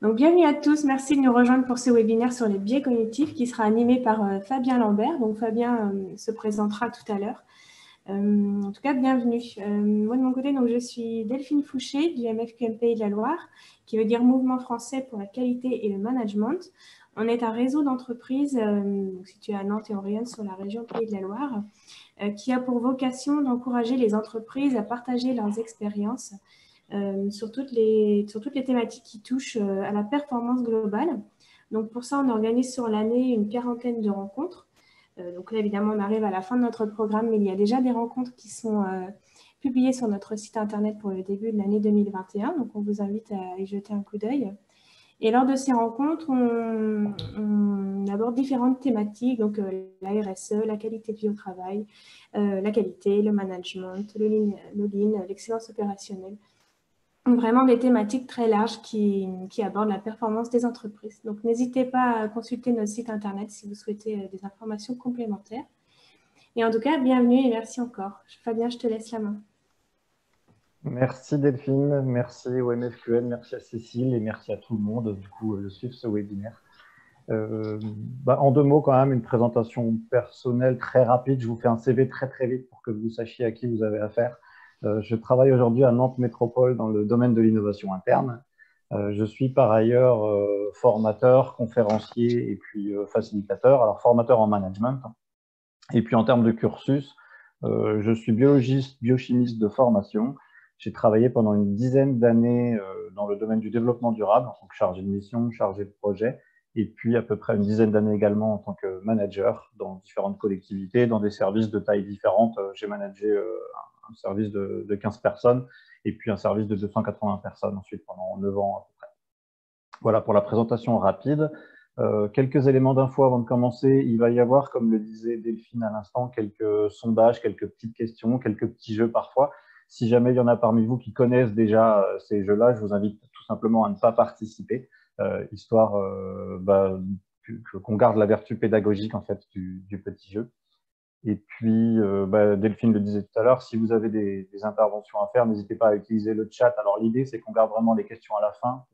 Donc, bienvenue à tous. Merci de nous rejoindre pour ce webinaire sur les biais cognitifs qui sera animé par Fabien Lambert. Donc, Fabien se présentera tout à l'heure. En tout cas, bienvenue. Moi, de mon côté, donc, je suis Delphine Fouché du MFQM Pays de la Loire, qui veut dire Mouvement français pour la qualité et le management. On est un réseau d'entreprises situé à Nantes et Orion sur la région Pays de la Loire, qui a pour vocation d'encourager les entreprises à partager leurs expériences sur toutes les thématiques qui touchent à la performance globale. Donc, pour ça, on organise sur l'année une quarantaine de rencontres. Donc là, évidemment, on arrive à la fin de notre programme, mais il y a déjà des rencontres qui sont publiées sur notre site internet pour le début de l'année 2021. Donc, on vous invite à y jeter un coup d'œil. Et lors de ces rencontres, on aborde différentes thématiques, donc la RSE, la qualité de vie au travail, la qualité, le management, le lean, l'excellence opérationnelle. Vraiment des thématiques très larges qui abordent la performance des entreprises. Donc, n'hésitez pas à consulter notre site internet si vous souhaitez des informations complémentaires. Et en tout cas, bienvenue et merci encore. Fabien, je te laisse la main. Merci Delphine, merci au MFQN, merci à Cécile et merci à tout le monde du coup de suivre ce webinaire. En 2 mots quand même, une présentation personnelle très rapide. Je vous fais un CV très vite pour que vous sachiez à qui vous avez affaire. Je travaille aujourd'hui à Nantes Métropole dans le domaine de l'innovation interne. Je suis par ailleurs formateur, conférencier et puis facilitateur. Alors formateur en management. Et puis en termes de cursus, je suis biologiste, biochimiste de formation. J'ai travaillé pendant une dizaine d'années dans le domaine du développement durable, en tant que chargé de mission, chargé de projet, et puis à peu près une dizaine d'années également en tant que manager dans différentes collectivités, dans des services de tailles différentes. J'ai managé un service de 15 personnes et puis un service de 280 personnes ensuite pendant 9 ans à peu près. Voilà pour la présentation rapide. Quelques éléments d'info avant de commencer. Il va y avoir, comme le disait Delphine à l'instant, quelques sondages, quelques petites questions, quelques petits jeux parfois. Si jamais il y en a parmi vous qui connaissent déjà ces jeux-là, je vous invite tout simplement à ne pas participer, histoire qu'on garde la vertu pédagogique en fait du petit jeu. Et puis, Delphine le disait tout à l'heure, si vous avez des interventions à faire, n'hésitez pas à utiliser le chat. Alors, l'idée, c'est qu'on garde vraiment les questions à la fin,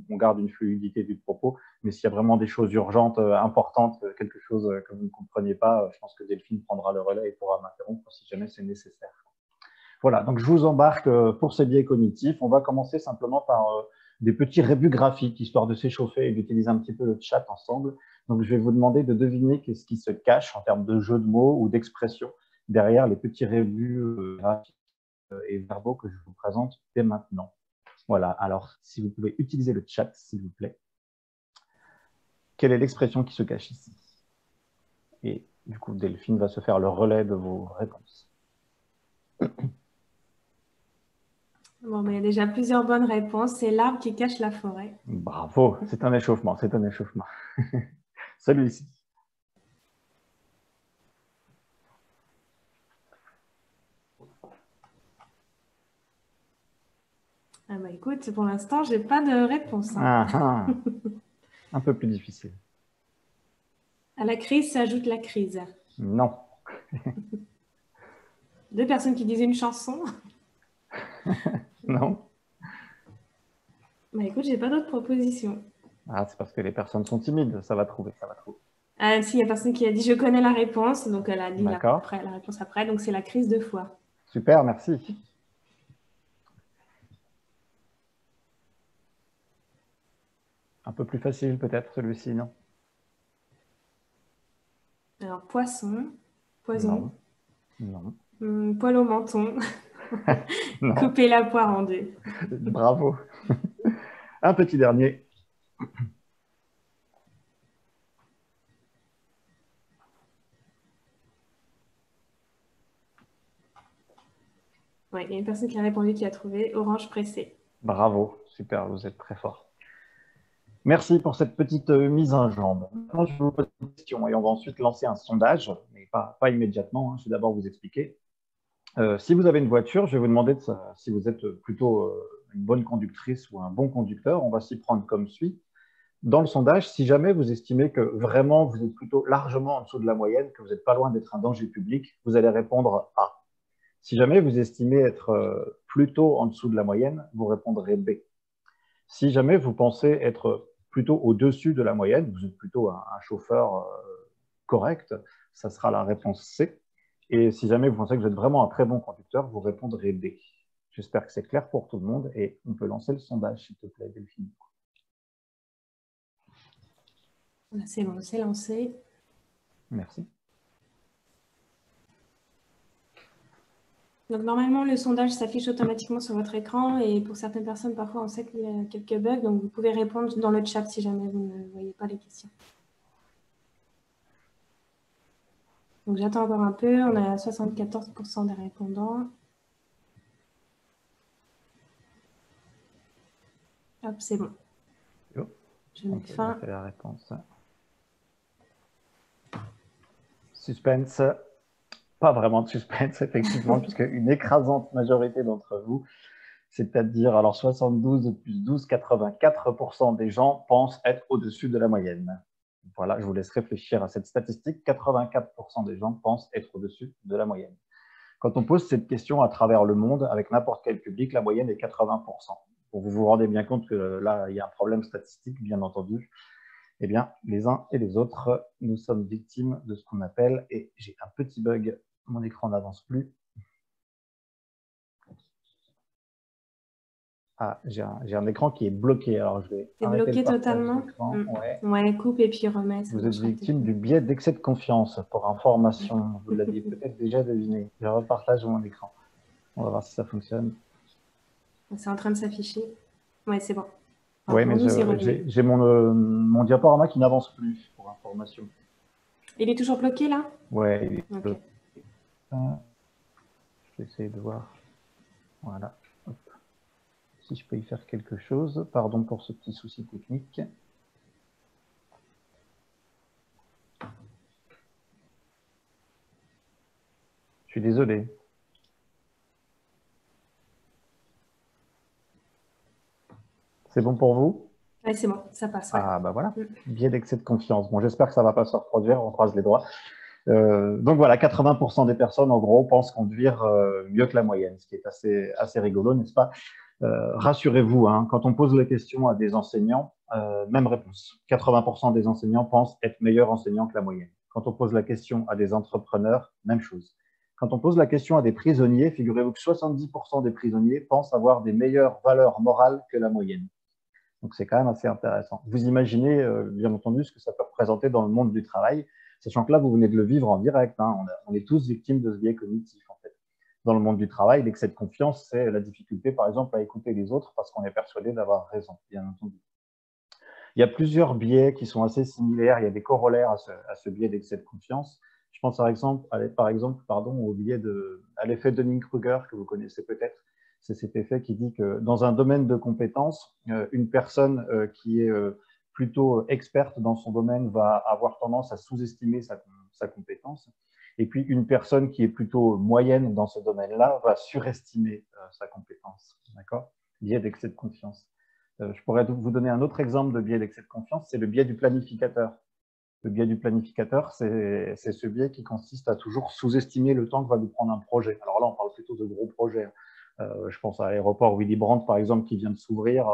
on garde une fluidité du propos, mais s'il y a vraiment des choses urgentes, importantes, quelque chose que vous ne compreniez pas, je pense que Delphine prendra le relais et pourra m'interrompre si jamais c'est nécessaire. Voilà, donc je vous embarque pour ces biais cognitifs. On va commencer simplement par des petits rébus graphiques, histoire de s'échauffer et d'utiliser un petit peu le chat ensemble. Donc, je vais vous demander de deviner qu'est-ce qui se cache en termes de jeu de mots ou d'expression derrière les petits rébus graphiques et verbaux que je vous présente dès maintenant. Voilà, alors si vous pouvez utiliser le chat, s'il vous plaît. Quelle est l'expression qui se cache ici? Et du coup, Delphine va se faire le relais de vos réponses. Bon, il y a déjà plusieurs bonnes réponses. C'est l'arbre qui cache la forêt. Bravo, c'est un échauffement, c'est un échauffement. Celui-ci. Ah bah écoute, pour l'instant, je n'ai pas de réponse. Un peu plus difficile. À la crise s'ajoute la crise. Non. 2 personnes qui disent une chanson. Non. Bah écoute, j'ai pas d'autres propositions. Ah, c'est parce que les personnes sont timides, ça va trouver, ça va trouver. Ah, si, il y a personne qui a dit je connais la réponse, donc elle a dit la réponse après, donc c'est la crise de foi. Super, merci. Un peu plus facile peut-être celui-ci, non? Alors, poisson, poison, non. Poil au menton, Non. couper la poire en 2. Bravo. Un petit dernier. Ouais, il y a une personne qui a répondu, qui a trouvé orange pressé. Bravo, super, vous êtes très fort. Merci pour cette petite mise en jambe. Maintenant, je vais vous poser une question et on va ensuite lancer un sondage, mais pas immédiatement, hein. Je vais d'abord vous expliquer. Si vous avez une voiture, je vais vous demander si vous êtes plutôt une bonne conductrice ou un bon conducteur. On va s'y prendre comme suit. Dans le sondage, si jamais vous estimez que vraiment vous êtes plutôt largement en dessous de la moyenne, que vous n'êtes pas loin d'être un danger public, vous allez répondre A. Si jamais vous estimez être plutôt en dessous de la moyenne, vous répondrez B. Si jamais vous pensez être plutôt au-dessus de la moyenne, vous êtes plutôt un chauffeur correct, ça sera la réponse C. Et si jamais vous pensez que vous êtes vraiment un très bon conducteur, vous répondrez D. J'espère que c'est clair pour tout le monde et on peut lancer le sondage, s'il te plaît, Delphine. C'est bon, c'est lancé. Merci. Donc, normalement, le sondage s'affiche automatiquement sur votre écran et pour certaines personnes, parfois, on sait qu'il y a quelques bugs. Donc, vous pouvez répondre dans le chat si jamais vous ne voyez pas les questions. Donc, j'attends encore un peu. On a 74% des répondants. Hop, c'est bon. Je mets fin. La réponse. Suspense. Pas vraiment de suspense, effectivement, puisque une écrasante majorité d'entre vous, c'est-à-dire alors 72 plus 12, 84% des gens pensent être au-dessus de la moyenne. Voilà, je vous laisse réfléchir à cette statistique. 84% des gens pensent être au-dessus de la moyenne. Quand on pose cette question à travers le monde, avec n'importe quel public, la moyenne est 80%. Donc vous vous rendez bien compte que là, il y a un problème statistique, bien entendu. Eh bien, les uns et les autres, nous sommes victimes de ce qu'on appelle, et j'ai un petit bug, mon écran n'avance plus. Ah, j'ai un écran qui est bloqué, alors je vais arrêter bloqué le partage totalement. d'écran. Ouais, coupe et puis remets. Vous êtes victime du biais d'excès de confiance, pour information. Vous l'aviez peut-être déjà deviné. Je repartage mon écran. On va voir si ça fonctionne. C'est en train de s'afficher. Ouais, c'est bon. Oui, mais j'ai mon diaporama qui n'avance plus, pour information. Il est toujours bloqué, là? Oui, il est bloqué. Je vais essayer de voir. Voilà. Hop. Si je peux y faire quelque chose. Pardon pour ce petit souci technique. Je suis désolé. C'est bon pour vous? Oui, c'est bon, ça passe. Ouais. Ah, bah voilà, biais d'excès de confiance. Bon, j'espère que ça ne va pas se reproduire, on croise les doigts. Donc voilà, 80% des personnes, en gros, pensent conduire mieux que la moyenne, ce qui est assez rigolo, n'est-ce pas? Rassurez-vous, hein, quand on pose la question à des enseignants, même réponse. 80% des enseignants pensent être meilleurs enseignants que la moyenne. Quand on pose la question à des entrepreneurs, même chose. Quand on pose la question à des prisonniers, figurez-vous que 70% des prisonniers pensent avoir des meilleures valeurs morales que la moyenne. Donc, c'est quand même assez intéressant. Vous imaginez, bien entendu, ce que ça peut représenter dans le monde du travail, sachant que là, vous venez de le vivre en direct. Hein, on est tous victimes de ce biais cognitif, en fait. Dans le monde du travail, l'excès de confiance, c'est la difficulté, par exemple, à écouter les autres parce qu'on est persuadé d'avoir raison, bien entendu. Il y a plusieurs biais qui sont assez similaires. Il y a des corollaires à ce biais d'excès de confiance. Je pense, par exemple, au biais à l'effet Dunning-Kruger, que vous connaissez peut-être. C'est cet effet qui dit que dans un domaine de compétences, une personne qui est plutôt experte dans son domaine va avoir tendance à sous-estimer sa compétence. Et puis, une personne qui est plutôt moyenne dans ce domaine-là va surestimer sa compétence. D'accord? Biais d'excès de confiance. Je pourrais vous donner un autre exemple de biais d'excès de confiance, c'est le biais du planificateur. Le biais du planificateur, c'est ce biais qui consiste à toujours sous-estimer le temps que va nous prendre un projet. Alors là, on parle plutôt de gros projets. Je pense à l'aéroport Willy Brandt, par exemple, qui vient de s'ouvrir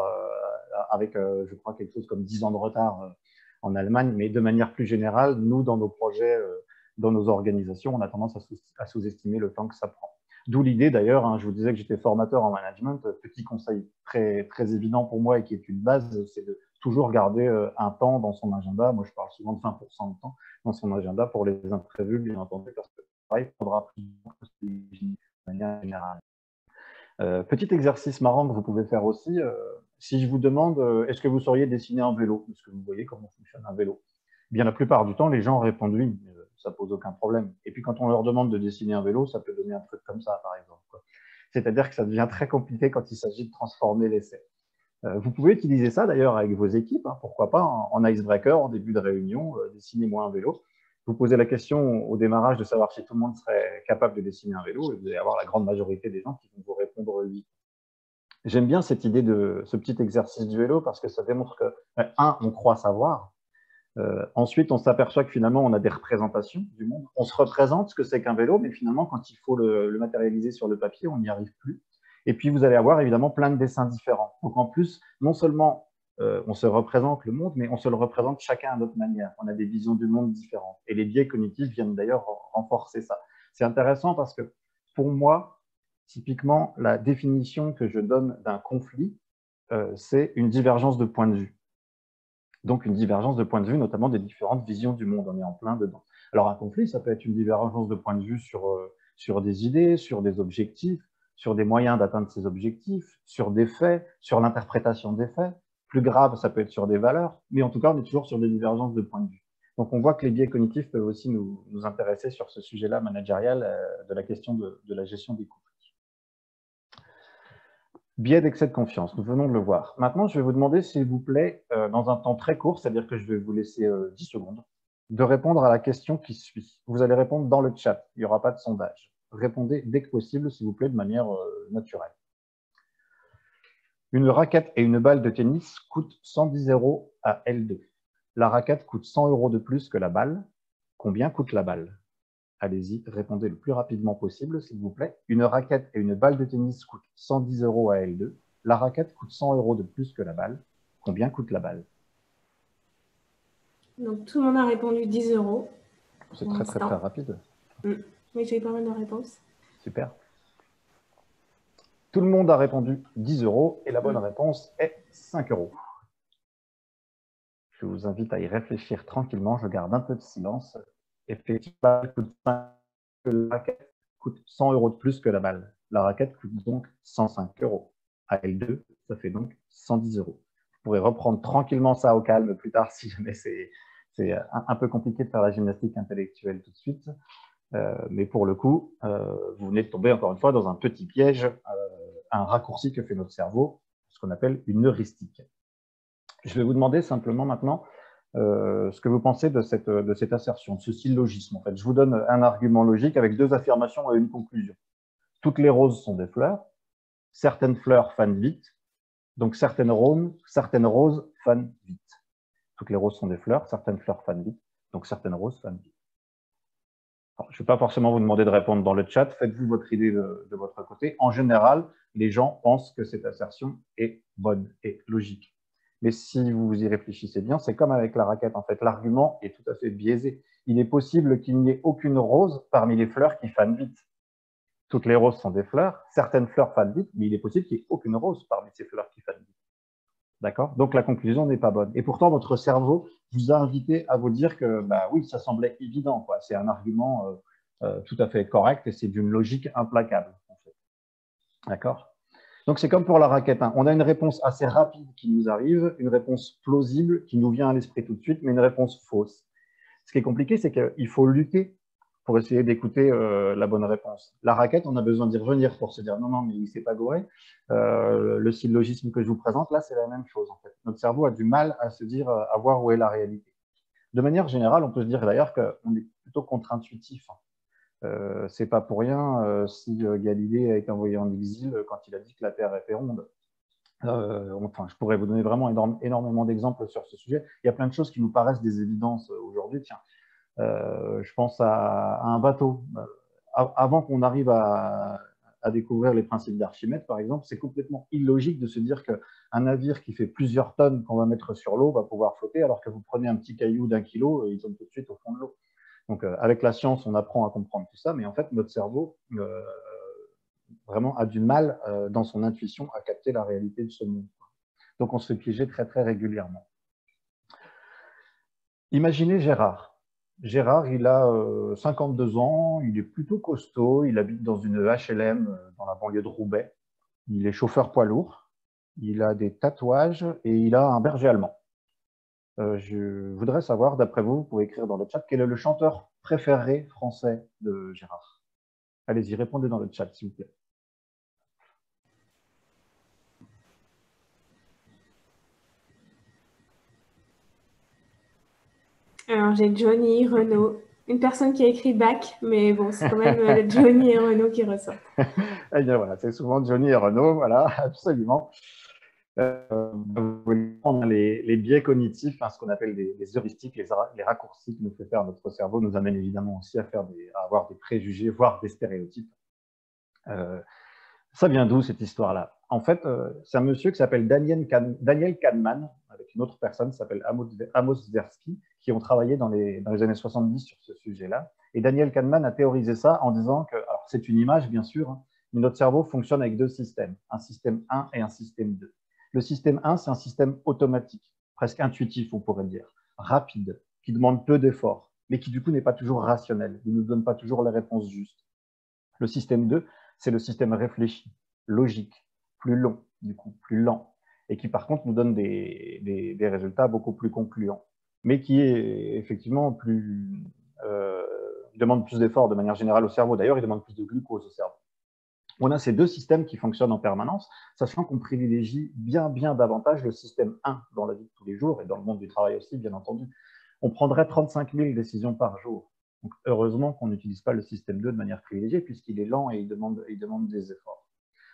avec, je crois, quelque chose comme 10 ans de retard en Allemagne. Mais de manière plus générale, nous, dans nos projets, dans nos organisations, on a tendance à sous-estimer le temps que ça prend. D'où l'idée, d'ailleurs, hein, je vous disais que j'étais formateur en management. Petit conseil très, très évident pour moi et qui est une base, c'est de toujours garder un temps dans son agenda. Moi, je parle souvent de 20% de temps dans son agenda pour les imprévus, bien entendu, parce que pareil, il faudra plus de manière générale. Petit exercice marrant que vous pouvez faire aussi, si je vous demande est-ce que vous sauriez dessiner un vélo? Est-ce que vous voyez comment fonctionne un vélo? Bien, la plupart du temps, les gens répondent oui, ça pose aucun problème. Et puis quand on leur demande de dessiner un vélo, ça peut donner un truc comme ça, par exemple. C'est-à-dire que ça devient très compliqué quand il s'agit de transformer l'essai. Vous pouvez utiliser ça d'ailleurs avec vos équipes, hein, pourquoi pas, en icebreaker, en début de réunion, dessinez-moi un vélo. Vous posez la question au démarrage de savoir si tout le monde serait capable de dessiner un vélo et vous allez avoir la grande majorité des gens qui vont vous répondre oui. J'aime bien cette idée de ce petit exercice du vélo parce que ça démontre que, on croit savoir. Ensuite, on s'aperçoit que finalement, on a des représentations du monde. On se représente ce que c'est qu'un vélo, mais finalement, quand il faut le matérialiser sur le papier, on n'y arrive plus. Et puis, vous allez avoir évidemment plein de dessins différents. Donc, en plus, non seulement on se représente le monde, mais on se le représente chacun à notre manière. On a des visions du monde différentes. Et les biais cognitifs viennent d'ailleurs renforcer ça. C'est intéressant parce que pour moi, typiquement, la définition que je donne d'un conflit, c'est une divergence de point de vue. Donc, une divergence de point de vue, notamment des différentes visions du monde. On est en plein dedans. Alors, un conflit, ça peut être une divergence de point de vue sur des idées, sur des objectifs, sur des moyens d'atteindre ces objectifs, sur des faits, sur l'interprétation des faits. Plus grave, ça peut être sur des valeurs, mais en tout cas, on est toujours sur des divergences de point de vue. Donc, on voit que les biais cognitifs peuvent aussi nous intéresser sur ce sujet-là managérial de la question de la gestion des conflits. Biais d'excès de confiance, nous venons de le voir. Maintenant, je vais vous demander, s'il vous plaît, dans un temps très court, c'est-à-dire que je vais vous laisser 10 secondes, de répondre à la question qui suit. Vous allez répondre dans le chat, il n'y aura pas de sondage. Répondez dès que possible, s'il vous plaît, de manière naturelle. Une raquette et une balle de tennis coûtent 110 € à L2. La raquette coûte 100 € de plus que la balle. Combien coûte la balle? Allez-y, répondez le plus rapidement possible, s'il vous plaît. Une raquette et une balle de tennis coûtent 110 € à L2. La raquette coûte 100 € de plus que la balle. Combien coûte la balle? Donc, tout le monde a répondu 10 €. C'est très rapide. Oui, j'ai eu pas mal de réponses. Super. Tout le monde a répondu 10 € et la bonne réponse est 5 €. Je vous invite à y réfléchir tranquillement. Je garde un peu de silence. Effectivement, la raquette coûte 100 € de plus que la balle. La raquette coûte donc 105 €. À L2, ça fait donc 110 €. Vous pourrez reprendre tranquillement ça au calme plus tard si jamais c'est un peu compliqué de faire la gymnastique intellectuelle tout de suite. Mais pour le coup, vous venez de tomber encore une fois dans un petit piège, un raccourci que fait notre cerveau, ce qu'on appelle une heuristique. Je vais vous demander simplement maintenant ce que vous pensez de cette assertion, de ce syllogisme. En fait, je vous donne un argument logique avec deux affirmations et une conclusion. Toutes les roses sont des fleurs, certaines fleurs fanent vite, donc certaines roses fanent vite. Toutes les roses sont des fleurs, certaines fleurs fanent vite, donc certaines roses fanent vite. Alors, je ne vais pas forcément vous demander de répondre dans le chat, faites-vous votre idée de votre côté. En général, les gens pensent que cette assertion est bonne et logique. Mais si vous y réfléchissez bien, c'est comme avec la raquette. En fait, l'argument est tout à fait biaisé. Il est possible qu'il n'y ait aucune rose parmi les fleurs qui fanent vite. Toutes les roses sont des fleurs, certaines fleurs fanent vite, mais il est possible qu'il n'y ait aucune rose parmi ces fleurs qui fanent vite. D'accord? Donc la conclusion n'est pas bonne. Et pourtant, votre cerveau vous a invité à vous dire que, bah oui, ça semblait évident, quoi. C'est un argument tout à fait correct et c'est d'une logique implacable. En fait. D'accord? Donc c'est comme pour la raquette. Hein. On a une réponse assez rapide qui nous arrive, une réponse plausible qui nous vient à l'esprit tout de suite, mais une réponse fausse. Ce qui est compliqué, c'est qu'il faut lutter pour essayer d'écouter la bonne réponse. La raquette, on a besoin d'y revenir pour se dire non, non, mais il ne s'est pas gouré. Le syllogisme que je vous présente, là, c'est la même chose. En fait. Notre cerveau a du mal à se dire, à voir où est la réalité. De manière générale, on peut se dire d'ailleurs qu'on est plutôt contre-intuitif. C'est pas pour rien si Galilée a été envoyé en exil quand il a dit que la Terre était ronde. Enfin, je pourrais vous donner vraiment énormément d'exemples sur ce sujet. Il y a plein de choses qui nous paraissent des évidences aujourd'hui. Tiens, je pense à un bateau. Avant qu'on arrive à découvrir les principes d'Archimède, par exemple, c'est complètement illogique de se dire qu'un navire qui fait plusieurs tonnes qu'on va mettre sur l'eau va pouvoir flotter, alors que vous prenez un petit caillou d'1 kilo et il tombe tout de suite au fond de l'eau. Donc, avec la science, on apprend à comprendre tout ça, mais en fait, notre cerveau vraiment a du mal dans son intuition à capter la réalité de ce monde. Donc, on se fait piéger très, très régulièrement. Imaginez Gérard. Gérard, il a 52 ans, il est plutôt costaud, il habite dans une HLM dans la banlieue de Roubaix. Il est chauffeur poids lourd, il a des tatouages et il a un berger allemand. Je voudrais savoir, d'après vous, vous pouvez écrire dans le chat, quel est le chanteur préféré français de Gérard? Allez-y, répondez dans le chat, s'il vous plaît. Alors, j'ai Johnny, Renaud, une personne qui a écrit Bach, mais bon, c'est quand même Johnny et Renaud qui ressortent. Eh bien, voilà, c'est souvent Johnny et Renaud, voilà, absolument. On a les biais cognitifs, hein, ce qu'on appelle les heuristiques, les raccourcis que nous fait faire notre cerveau, nous amènent évidemment aussi à avoir des préjugés, voire des stéréotypes. Ça vient d'où cette histoire-là? En fait, c'est un monsieur qui s'appelle Daniel Kahneman, avec une autre personne qui s'appelle Amos Tversky, qui ont travaillé dans les années 70 sur ce sujet-là. Et Daniel Kahneman a théorisé ça en disant que, alors c'est une image bien sûr, hein, mais notre cerveau fonctionne avec deux systèmes, un système 1 et un système 2. Le système 1, c'est un système automatique, presque intuitif, on pourrait dire, rapide, qui demande peu d'efforts, mais qui du coup n'est pas toujours rationnel, il ne nous donne pas toujours les réponses justes. Le système 2, c'est le système réfléchi, logique, plus long, du coup, plus lent, et qui par contre nous donne des résultats beaucoup plus concluants, mais qui est effectivement demande plus d'efforts de manière générale au cerveau. D'ailleurs, il demande plus de glucose au cerveau. On a ces deux systèmes qui fonctionnent en permanence, sachant qu'on privilégie bien davantage le système 1 dans la vie de tous les jours, et dans le monde du travail aussi, bien entendu. On prendrait 35 000 décisions par jour. Donc, heureusement qu'on n'utilise pas le système 2 de manière privilégiée, puisqu'il est lent et il demande des efforts.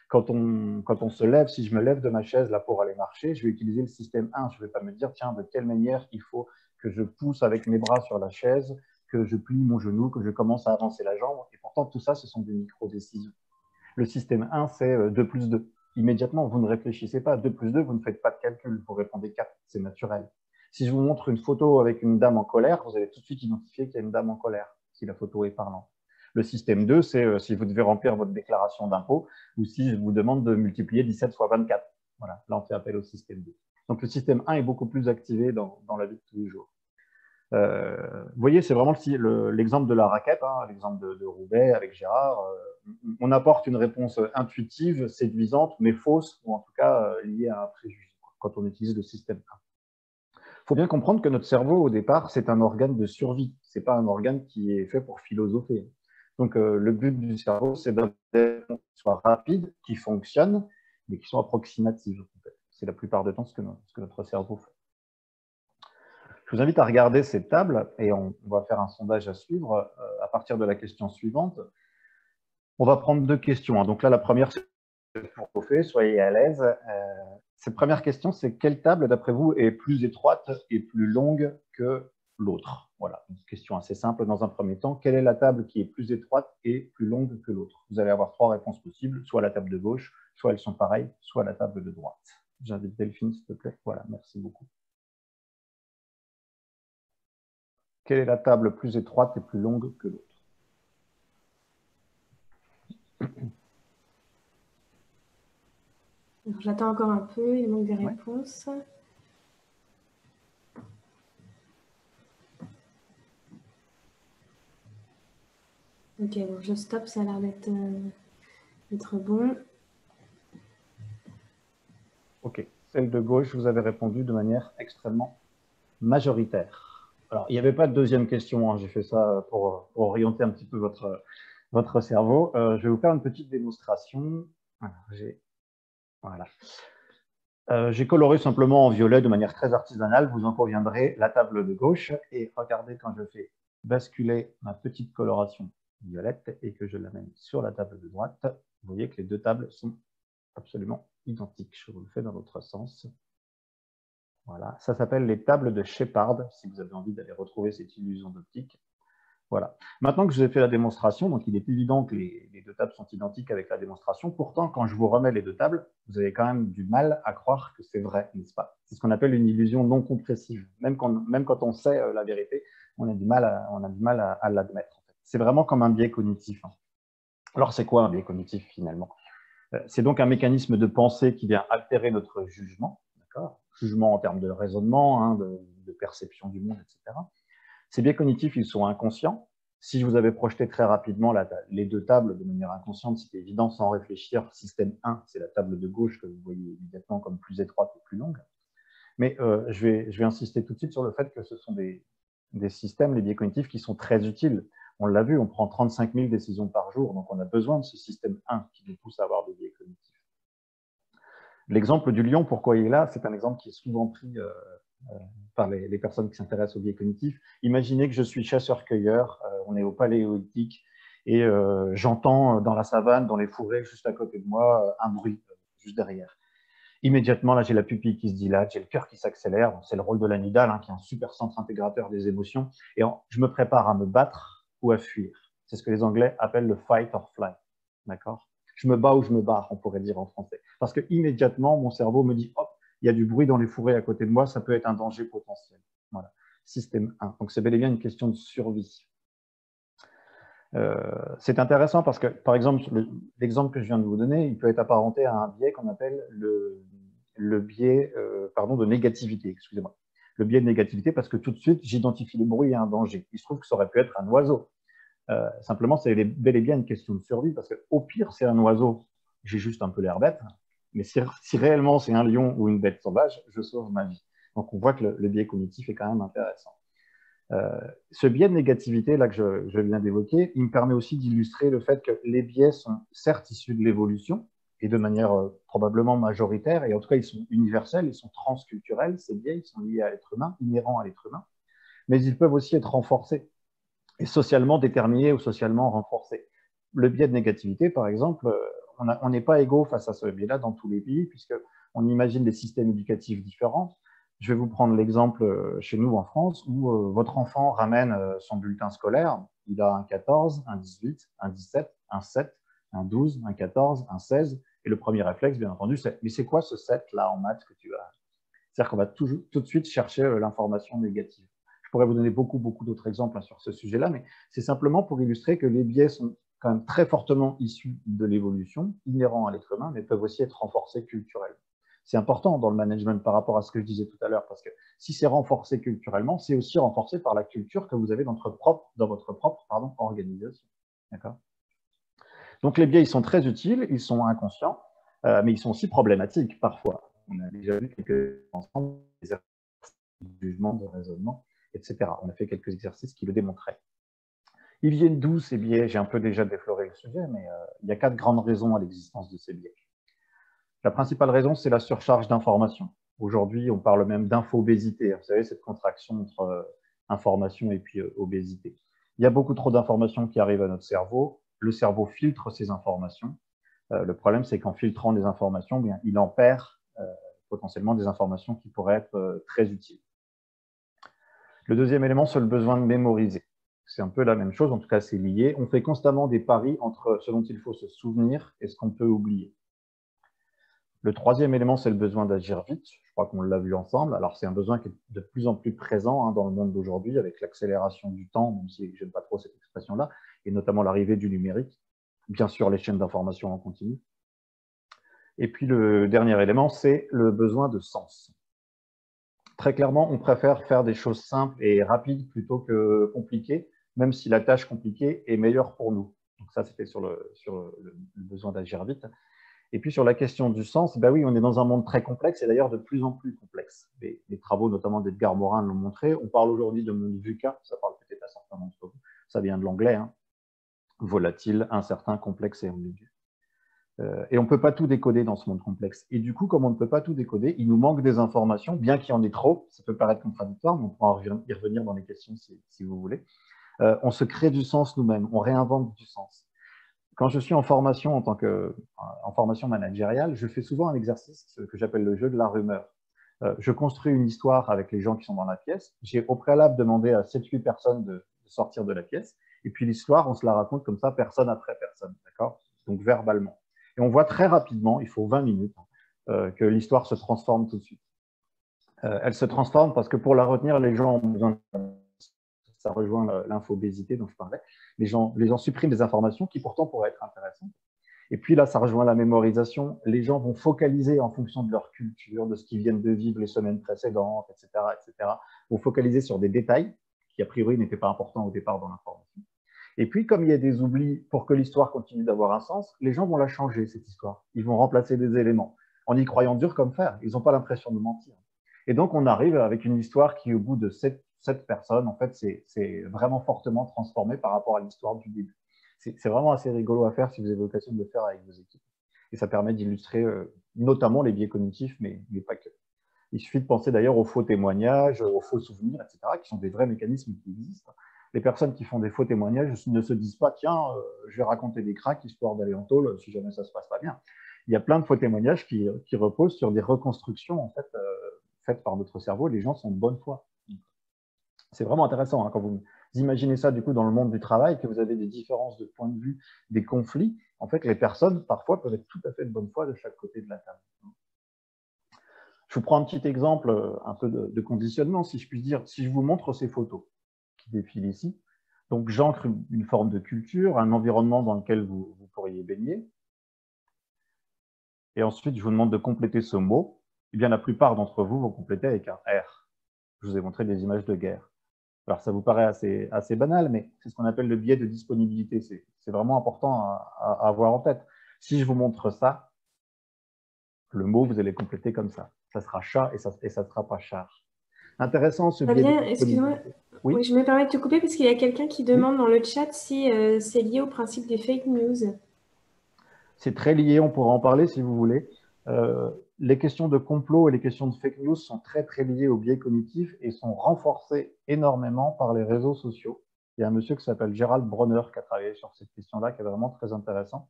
Quand on se lève, si je me lève de ma chaise là pour aller marcher, je vais utiliser le système 1. Je ne vais pas me dire, tiens, de quelle manière il faut que je pousse avec mes bras sur la chaise, que je plie mon genou, que je commence à avancer la jambe. Et pourtant, tout ça, ce sont des micro-décisions. Le système 1, c'est 2 plus 2. Immédiatement, vous ne réfléchissez pas. 2 plus 2, vous ne faites pas de calcul. Vous répondez 4. C'est naturel. Si je vous montre une photo avec une dame en colère, vous allez tout de suite identifier qu'il y a une dame en colère, si la photo est parlante. Le système 2, c'est si vous devez remplir votre déclaration d'impôt ou si je vous demande de multiplier 17 fois 24. Voilà, là, on fait appel au système 2. Donc, le système 1 est beaucoup plus activé dans la vie de tous les jours. Vous voyez, c'est vraiment l'exemple de la raquette, hein, l'exemple de Roubaix avec Gérard. On apporte une réponse intuitive, séduisante, mais fausse, ou en tout cas liée à un préjugé, quand on utilise le système 1. Il faut bien comprendre que notre cerveau, au départ, c'est un organe de survie. Ce n'est pas un organe qui est fait pour philosopher. Donc, le but du cerveau, c'est d'avoir des réponses qui soient rapides, qui fonctionnent, mais qui sont approximatives. En fait. C'est la plupart du temps ce que notre cerveau fait. Je vous invite à regarder cette table et on va faire un sondage à suivre à partir de la question suivante. On va prendre deux questions. Donc là, la première, c'est pour chauffer, soyez à l'aise. Cette première question, c'est quelle table, d'après vous, est plus étroite et plus longue que l'autre? Voilà, une question assez simple dans un premier temps. Quelle est la table qui est plus étroite et plus longue que l'autre? Vous allez avoir trois réponses possibles, soit la table de gauche, soit elles sont pareilles, soit la table de droite. J'invite Delphine, s'il te plaît. Voilà, merci beaucoup. Quelle est la table plus étroite et plus longue que l'autre? J'attends encore un peu, il manque des réponses. Ok, bon, je stoppe, ça a l'air d'être bon. Ok, celle de gauche, vous avez répondu de manière extrêmement majoritaire. Alors, il n'y avait pas de deuxième question, hein. J'ai fait ça pour orienter un petit peu votre cerveau. Je vais vous faire une petite démonstration. Voilà. J'ai coloré simplement en violet de manière très artisanale, vous en conviendrez, la table de gauche. Et regardez quand je fais basculer ma petite coloration violette et que je l'amène sur la table de droite, vous voyez que les deux tables sont absolument identiques. Je vous le fais dans l'autre sens. Voilà, ça s'appelle les tables de Shepard, si vous avez envie d'aller retrouver cette illusion d'optique. Voilà. Maintenant que je vous ai fait la démonstration, donc il est évident que les deux tables sont identiques avec la démonstration. Pourtant, quand je vous remets les deux tables, vous avez quand même du mal à croire que c'est vrai, n'est-ce pas? C'est ce qu'on appelle une illusion non compressive. Même quand on sait la vérité, on a du mal à l'admettre. En fait. C'est vraiment comme un biais cognitif. Hein. Alors, c'est quoi un biais cognitif finalement? C'est donc un mécanisme de pensée qui vient altérer notre jugement, d'accord? Jugement en termes de raisonnement, hein, de perception du monde, etc. Ces biais cognitifs, ils sont inconscients. Si je vous avais projeté très rapidement les deux tables de manière inconsciente, c'était évident sans réfléchir. Système 1, c'est la table de gauche que vous voyez immédiatement comme plus étroite et plus longue. Mais je vais insister tout de suite sur le fait que ce sont des systèmes, les biais cognitifs, qui sont très utiles. On l'a vu, on prend 35 000 décisions par jour, donc on a besoin de ce système 1 qui nous pousse à avoir des biais cognitifs. L'exemple du lion, pourquoi il est là? C'est un exemple qui est souvent pris par les personnes qui s'intéressent aux biais cognitifs. Imaginez que je suis chasseur-cueilleur, on est au paléolithique, et j'entends dans la savane, dans les forêts, juste à côté de moi, un bruit, juste derrière. Immédiatement, là, j'ai la pupille qui se dilate, j'ai le cœur qui s'accélère. C'est le rôle de l'amygdale, hein, qui est un super centre intégrateur des émotions. Et je me prépare à me battre ou à fuir. C'est ce que les Anglais appellent le fight or flight. D'accord ? Je me bats ou je me barre, on pourrait dire en français. Parce que immédiatement, mon cerveau me dit, hop, il y a du bruit dans les fourrés à côté de moi, ça peut être un danger potentiel. Voilà, système 1. Donc, c'est bel et bien une question de survie. C'est intéressant parce que, par exemple, l'exemple que je viens de vous donner, il peut être apparenté à un biais qu'on appelle le biais de négativité, excusez-moi. Le biais de négativité parce que tout de suite, j'identifie le bruit à un danger. Il se trouve que ça aurait pu être un oiseau. Simplement, c'est bel et bien une question de survie parce qu'au pire, c'est un oiseau, j'ai juste un peu l'air bête, mais si réellement c'est un lion ou une bête sauvage, je sauve ma vie. Donc, on voit que le biais cognitif est quand même intéressant. Ce biais de négativité là que je viens d'évoquer, il me permet aussi d'illustrer le fait que les biais sont certes issus de l'évolution et de manière probablement majoritaire, et en tout cas ils sont universels, ils sont transculturels, ces biais, ils sont liés à l'être humain, inhérents à l'être humain, mais ils peuvent aussi être renforcés et socialement déterminés ou socialement renforcés. Le biais de négativité, par exemple, on n'est pas égaux face à ce biais-là dans tous les pays, puisqu'on imagine des systèmes éducatifs différents. Je vais vous prendre l'exemple chez nous en France où votre enfant ramène son bulletin scolaire. Il a un 14, un 18, un 17, un 7, un 12, un 14, un 16. Et le premier réflexe, bien entendu, c'est « mais c'est quoi ce 7-là en maths que tu as ?» C'est-à-dire qu'on va tout de suite chercher l'information négative. Je pourrais vous donner beaucoup d'autres exemples sur ce sujet-là, mais c'est simplement pour illustrer que les biais sont quand même très fortement issus de l'évolution, inhérents à l'être humain, mais peuvent aussi être renforcés culturellement. C'est important dans le management par rapport à ce que je disais tout à l'heure, parce que si c'est renforcé culturellement, c'est aussi renforcé par la culture que vous avez dans votre propre organisation. D'accord ? Donc les biais, ils sont très utiles, ils sont inconscients, mais ils sont aussi problématiques parfois. On a déjà vu quelques ensemble, des exercices de jugement, de raisonnement, etc. On a fait quelques exercices qui le démontraient. Ils viennent d'où ces biais? J'ai un peu déjà défloré le sujet, mais il y a 4 grandes raisons à l'existence de ces biais. La principale raison, c'est la surcharge d'informations. Aujourd'hui, on parle même d'infobésité. Vous savez, cette contraction entre information et puis obésité. Il y a beaucoup trop d'informations qui arrivent à notre cerveau. Le cerveau filtre ces informations. Le problème, c'est qu'en filtrant des informations, bien, il en perd potentiellement des informations qui pourraient être très utiles. Le deuxième élément, c'est le besoin de mémoriser. C'est un peu la même chose, en tout cas, c'est lié. On fait constamment des paris entre ce dont il faut se souvenir et ce qu'on peut oublier. Le troisième élément, c'est le besoin d'agir vite. Je crois qu'on l'a vu ensemble. Alors, c'est un besoin qui est de plus en plus présent dans le monde d'aujourd'hui avec l'accélération du temps, même si je n'aime pas trop cette expression-là, et notamment l'arrivée du numérique. Bien sûr, les chaînes d'information en continu. Et puis, le dernier élément, c'est le besoin de sens. Très clairement, on préfère faire des choses simples et rapides plutôt que compliquées, même si la tâche compliquée est meilleure pour nous. Donc ça, c'était sur le besoin d'agir vite. Et puis sur la question du sens, ben oui, on est dans un monde très complexe et d'ailleurs de plus en plus complexe. Les travaux notamment d'Edgar Morin l'ont montré. On parle aujourd'hui de monde VUCA, ça parle peut-être à certains d'entre vous. Ça vient de l'anglais, hein. Volatile, incertain, complexe et ambigu. Et on ne peut pas tout décoder dans ce monde complexe. Et du coup, comme on ne peut pas tout décoder, il nous manque des informations, bien qu'il y en ait trop. Ça peut paraître contradictoire, mais on pourra y revenir dans les questions si vous voulez. On se crée du sens nous-mêmes, on réinvente du sens. Quand je suis en formation en formation managériale, je fais souvent un exercice que j'appelle le jeu de la rumeur. Je construis une histoire avec les gens qui sont dans la pièce. J'ai au préalable demandé à 7-8 personnes de sortir de la pièce. Et puis l'histoire, on se la raconte comme ça, personne après personne. D'accord ? Donc verbalement. Et on voit très rapidement, il faut 20 minutes, que l'histoire se transforme tout de suite. Elle se transforme parce que pour la retenir, les gens ont besoin de... Ça rejoint l'infobésité dont je parlais. Les gens suppriment des informations qui pourtant pourraient être intéressantes. Et puis là, ça rejoint la mémorisation. Les gens vont focaliser en fonction de leur culture, de ce qu'ils viennent de vivre les semaines précédentes, etc., etc. Vont focaliser sur des détails qui, a priori, n'étaient pas importants au départ dans l'information. Et puis, comme il y a des oublis pour que l'histoire continue d'avoir un sens, les gens vont la changer, cette histoire. Ils vont remplacer des éléments en y croyant dur comme fer. Ils n'ont pas l'impression de mentir. Et donc, on arrive avec une histoire qui, au bout de 7 personnes, en fait, c'est vraiment fortement transformé par rapport à l'histoire du début. C'est vraiment assez rigolo à faire si vous avez l'occasion de le faire avec vos équipes. Et ça permet d'illustrer notamment les biais cognitifs, mais pas que. Il suffit de penser d'ailleurs aux faux témoignages, aux faux souvenirs, etc., qui sont des vrais mécanismes qui existent. Les personnes qui font des faux témoignages ne se disent pas « tiens, je vais raconter des cracks histoire d'aller en tôle si jamais ça ne se passe pas bien ». Il y a plein de faux témoignages qui reposent sur des reconstructions en fait, faites par notre cerveau. Les gens sont de bonne foi. C'est vraiment intéressant hein, quand vous imaginez ça du coup dans le monde du travail, que vous avez des différences de point de vue, des conflits. En fait, les personnes, parfois, peuvent être tout à fait de bonne foi de chaque côté de la table. Je vous prends un petit exemple, un peu de conditionnement, si je puis dire. Si je vous montre ces photos qui défilent ici, donc j'ancre une forme de culture, un environnement dans lequel vous pourriez baigner. Et ensuite, je vous demande de compléter ce mot. Eh bien, la plupart d'entre vous vont compléter avec un R. Je vous ai montré des images de guerre. Alors, ça vous paraît assez banal, mais c'est ce qu'on appelle le biais de disponibilité. C'est vraiment important à avoir en tête. Si je vous montre ça, le mot, vous allez compléter comme ça. Ça sera chat et ça ne sera pas char. Intéressant ce biais de Fabien, excuse-moi, disponibilité. oui, Oui, je me permets de te couper parce qu'il y a quelqu'un qui oui. demande dans le chat si c'est lié au principe des fake news. C'est très lié, on pourra en parler si vous voulez. Les questions de complot et les questions de fake news sont très très liées au biais cognitif et sont renforcées énormément par les réseaux sociaux. Il y a un monsieur qui s'appelle Gérald Bronner qui a travaillé sur cette question-là, qui est vraiment très intéressant.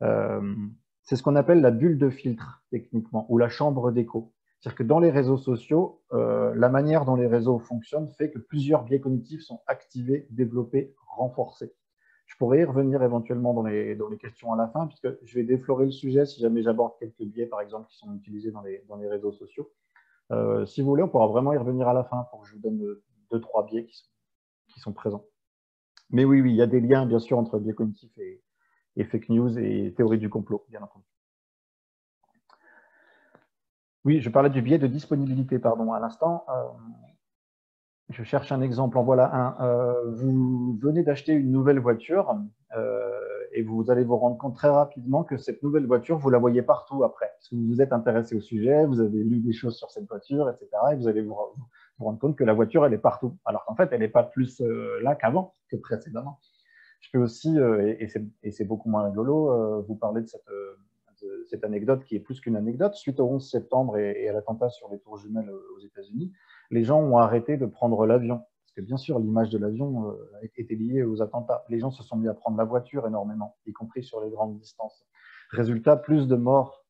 C'est ce qu'on appelle la bulle de filtre, techniquement, ou la chambre d'écho. C'est-à-dire que dans les réseaux sociaux, la manière dont les réseaux fonctionnent fait que plusieurs biais cognitifs sont activés, développés, renforcés. Je pourrais y revenir éventuellement dans les questions à la fin, puisque je vais déflorer le sujet si jamais j'aborde quelques biais, par exemple, qui sont utilisés dans les réseaux sociaux. Si vous voulez, on pourra vraiment y revenir à la fin pour que je vous donne deux, trois biais qui sont présents. Mais oui, il y a des liens, bien sûr, entre biais cognitifs et fake news et théorie du complot, bien entendu. Oui, je parlais du biais de disponibilité, pardon, à l'instant. Je cherche un exemple, en voilà un. Vous venez d'acheter une nouvelle voiture et vous allez vous rendre compte très rapidement que cette nouvelle voiture, vous la voyez partout après. Parce que vous vous êtes intéressé au sujet, vous avez lu des choses sur cette voiture, etc. Et vous allez vous rendre compte que la voiture, elle est partout. Alors qu'en fait, elle n'est pas plus là qu'avant, que précédemment. Je peux aussi, et c'est beaucoup moins rigolo, vous parler de cette anecdote qui est plus qu'une anecdote. Suite au 11 septembre et à l'attentat sur les tours jumelles aux États-Unis, les gens ont arrêté de prendre l'avion. Parce que bien sûr, l'image de l'avion était liée aux attentats. Les gens se sont mis à prendre la voiture énormément, y compris sur les grandes distances. Résultat, plus de morts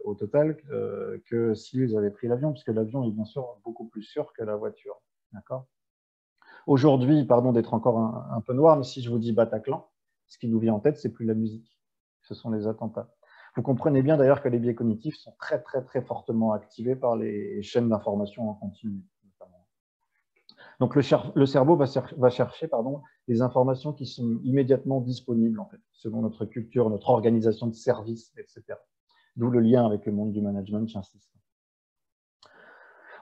au total que s'ils avaient pris l'avion, puisque l'avion est bien sûr beaucoup plus sûr que la voiture. D'accord ? Aujourd'hui, pardon d'être encore un peu noir, mais si je vous dis Bataclan, ce qui nous vient en tête, c'est plus la musique. Ce sont les attentats. Vous comprenez bien d'ailleurs que les biais cognitifs sont très, très, très fortement activés par les chaînes d'information en continu. Notamment. Donc le cerveau va chercher les informations qui sont immédiatement disponibles, en fait, selon notre culture, notre organisation de service, etc. D'où le lien avec le monde du management, j'insiste.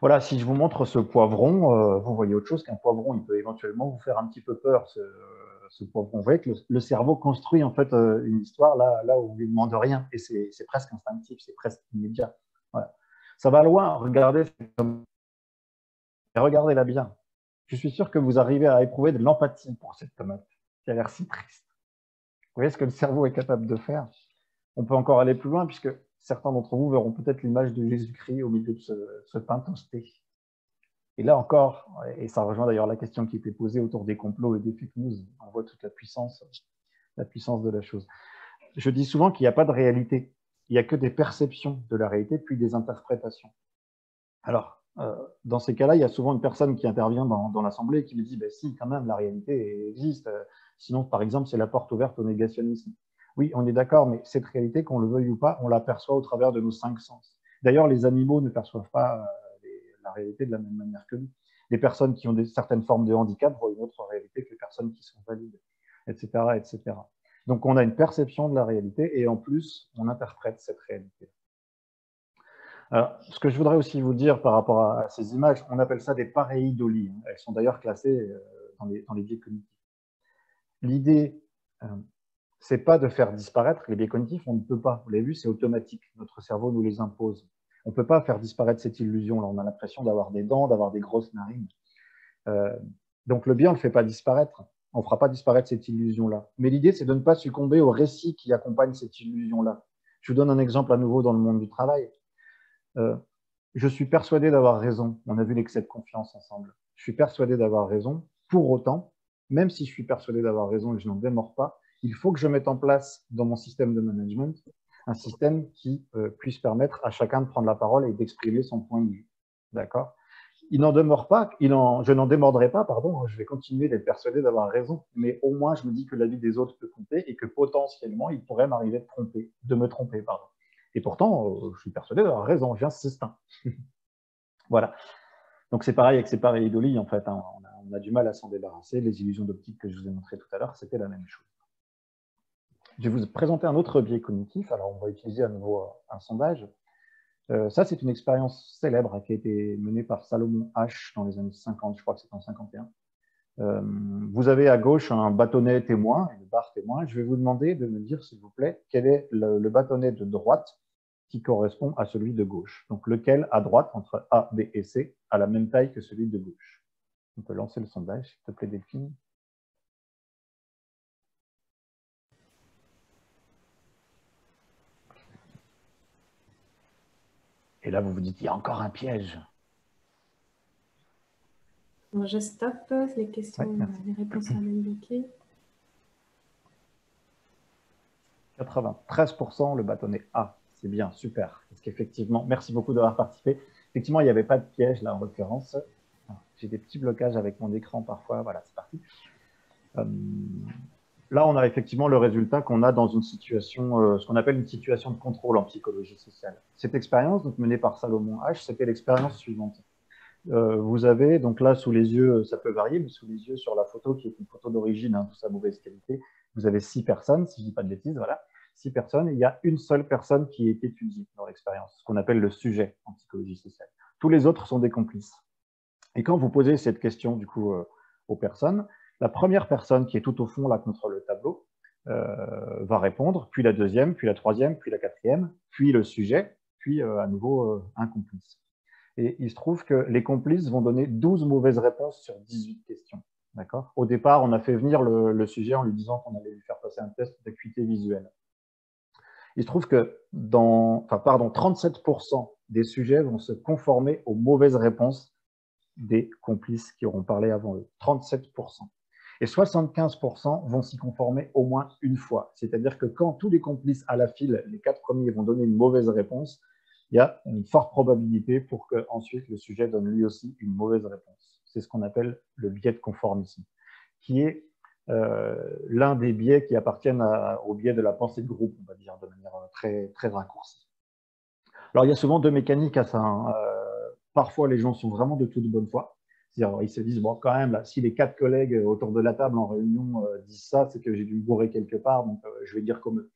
Voilà, si je vous montre ce poivron, vous voyez autre chose qu'un poivron. Il peut éventuellement vous faire un petit peu peur, ce poivron. Vous voyez que le cerveau construit en fait une histoire là où il ne demande rien. Et c'est presque instinctif, c'est presque immédiat. Voilà. Ça va loin, regardez-la bien. Je suis sûr que vous arrivez à éprouver de l'empathie pour cette tomate qui a l'air si triste. Vous voyez ce que le cerveau est capable de faire? On peut encore aller plus loin puisque certains d'entre vous verront peut-être l'image de Jésus-Christ au milieu de ce pain toasté. Et là encore, et ça rejoint d'ailleurs la question qui était posée autour des complots et des fake news, on voit toute la puissance de la chose. Je dis souvent qu'il n'y a pas de réalité, il n'y a que des perceptions de la réalité, puis des interprétations. Alors, dans ces cas-là, il y a souvent une personne qui intervient dans l'Assemblée et qui me dit « si, quand même, la réalité existe. Sinon, par exemple, c'est la porte ouverte au négationnisme. » Oui, on est d'accord, mais cette réalité, qu'on le veuille ou pas, on l'aperçoit au travers de nos 5 sens. D'ailleurs, les animaux ne perçoivent pas la réalité de la même manière que nous. Les personnes qui ont certaines formes de handicap voient une autre réalité que les personnes qui sont valides, etc., etc. Donc, on a une perception de la réalité et en plus, on interprète cette réalité. Alors, ce que je voudrais aussi vous dire par rapport à ces images, on appelle ça des pareidolies. Elles sont d'ailleurs classées dans les biais cognitifs. L'idée, c'est pas de faire disparaître les biais cognitifs, on ne peut pas. Vous l'avez vu, c'est automatique. Notre cerveau nous les impose. On ne peut pas faire disparaître cette illusion-là. On a l'impression d'avoir des dents, d'avoir des grosses narines. Donc le biais, on ne le fait pas disparaître. On ne fera pas disparaître cette illusion-là. Mais l'idée, c'est de ne pas succomber au récit qui accompagne cette illusion-là. Je vous donne un exemple à nouveau dans le monde du travail. Je suis persuadé d'avoir raison. On a vu l'excès de confiance ensemble. Je suis persuadé d'avoir raison. Pour autant, même si je suis persuadé d'avoir raison et que je n'en démords pas, il faut que je mette en place dans mon système de management un système qui puisse permettre à chacun de prendre la parole et d'exprimer son point de vue. D'accord ? il n'en demeure pas, je n'en démordrai pas, pardon, je vais continuer d'être persuadé d'avoir raison, mais au moins je me dis que l'avis des autres peut compter et que potentiellement il pourrait m'arriver de me tromper, pardon. Et pourtant, je suis persuadé d'avoir raison, j'insiste. Voilà. Donc c'est pareil avec ces pareidolie, en fait, hein. On a du mal à s'en débarrasser. Les illusions d'optique que je vous ai montrées tout à l'heure, c'était la même chose. Je vais vous présenter un autre biais cognitif. Alors on va utiliser à nouveau un sondage. Ça, c'est une expérience célèbre qui a été menée par Salomon Asch dans les années 50, je crois que c'est en 51. Vous avez à gauche un bâtonnet témoin, une barre témoin. Je vais vous demander de me dire, s'il vous plaît, quel est le bâtonnet de droite qui correspond à celui de gauche. Donc, lequel à droite, entre A, B et C, a la même taille que celui de gauche. On peut lancer le sondage, s'il te plaît, Delphine. Et là, vous vous dites, il y a encore un piège. Bon, je stoppe les questions, ouais, les réponses sont même bloquées. 93% le bâtonnet A. C'est bien, super. Parce qu'effectivement, merci beaucoup d'avoir participé. Effectivement, il n'y avait pas de piège là en l'occurrence. J'ai des petits blocages avec mon écran parfois. Voilà, c'est parti. Là, on a effectivement le résultat qu'on a dans une situation, ce qu'on appelle une situation de contrôle en psychologie sociale. Cette expérience, donc menée par Salomon Asch, c'était l'expérience suivante. Vous avez, donc là, sous les yeux, ça peut varier, mais sous les yeux sur la photo, qui est une photo d'origine, hein, tout ça mauvaise qualité, vous avez 6 personnes, si je ne dis pas de bêtises, voilà, 6 personnes, et il y a une seule personne qui est étudiée dans l'expérience, ce qu'on appelle le sujet en psychologie sociale. Tous les autres sont des complices. Et quand vous posez cette question, du coup, aux personnes, la première personne qui est tout au fond, là, contre le tableau, va répondre, puis la deuxième, puis la troisième, puis la quatrième, puis le sujet, puis à nouveau un complice. Et il se trouve que les complices vont donner 12 mauvaises réponses sur 18 questions. Au départ, on a fait venir le sujet en lui disant qu'on allait lui faire passer un test d'acuité visuelle. Il se trouve que 37% des sujets vont se conformer aux mauvaises réponses des complices qui auront parlé avant eux. 37%. Et 75% vont s'y conformer au moins une fois. C'est-à-dire que quand tous les complices à la file, les 4 premiers, vont donner une mauvaise réponse, il y a une forte probabilité pour que ensuite le sujet donne lui aussi une mauvaise réponse. C'est ce qu'on appelle le biais de conformisme, qui est l'un des biais qui appartiennent au biais de la pensée de groupe, on va dire, de manière très, très raccourcie. Alors, il y a souvent deux mécaniques à ça, hein. Parfois, les gens sont vraiment de toute bonne foi. C'est-à-dire, ils se disent, bon, quand même, là, si les 4 collègues autour de la table en réunion disent ça, c'est que j'ai dû me bourrer quelque part, donc je vais dire comme eux.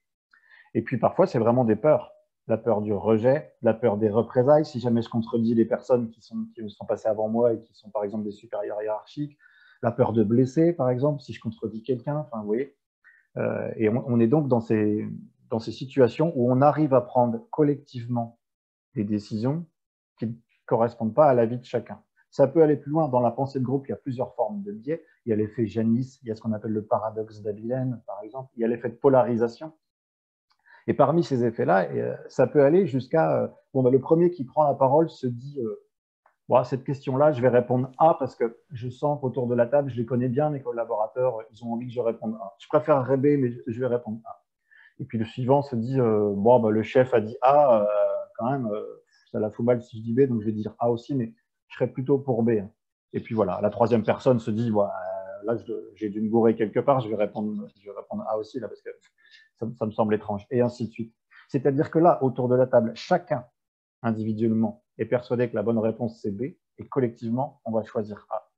Et puis, parfois, c'est vraiment des peurs. La peur du rejet, la peur des représailles, si jamais je contredis les personnes qui sont passées avant moi et qui sont, par exemple, des supérieurs hiérarchiques. La peur de blesser, par exemple, si je contredis quelqu'un, enfin, vous voyez. Et on est donc dans ces situations où on arrive à prendre collectivement des décisions qui ne correspondent pas à la vie de chacun. Ça peut aller plus loin. Dans la pensée de groupe, il y a plusieurs formes de biais. Il y a l'effet Janis, il y a ce qu'on appelle le paradoxe d'Abilène, par exemple. Il y a l'effet de polarisation. Et parmi ces effets-là, ça peut aller jusqu'à le premier qui prend la parole se dit cette question-là, je vais répondre A parce que je sens qu'autour de la table, je les connais bien, mes collaborateurs, ils ont envie que je réponde A. Je préfère B, mais je vais répondre A. Et puis le suivant se dit le chef a dit A, quand même, ça la fout mal si je dis B, donc je vais dire A aussi, mais je serais plutôt pour B. Et puis voilà, la troisième personne se dit là, j'ai dû me gourer quelque part, je vais répondre A aussi, là, parce que ça me semble étrange, et ainsi de suite. C'est-à-dire que là, autour de la table, chacun, individuellement, est persuadé que la bonne réponse, c'est B, et collectivement, on va choisir A.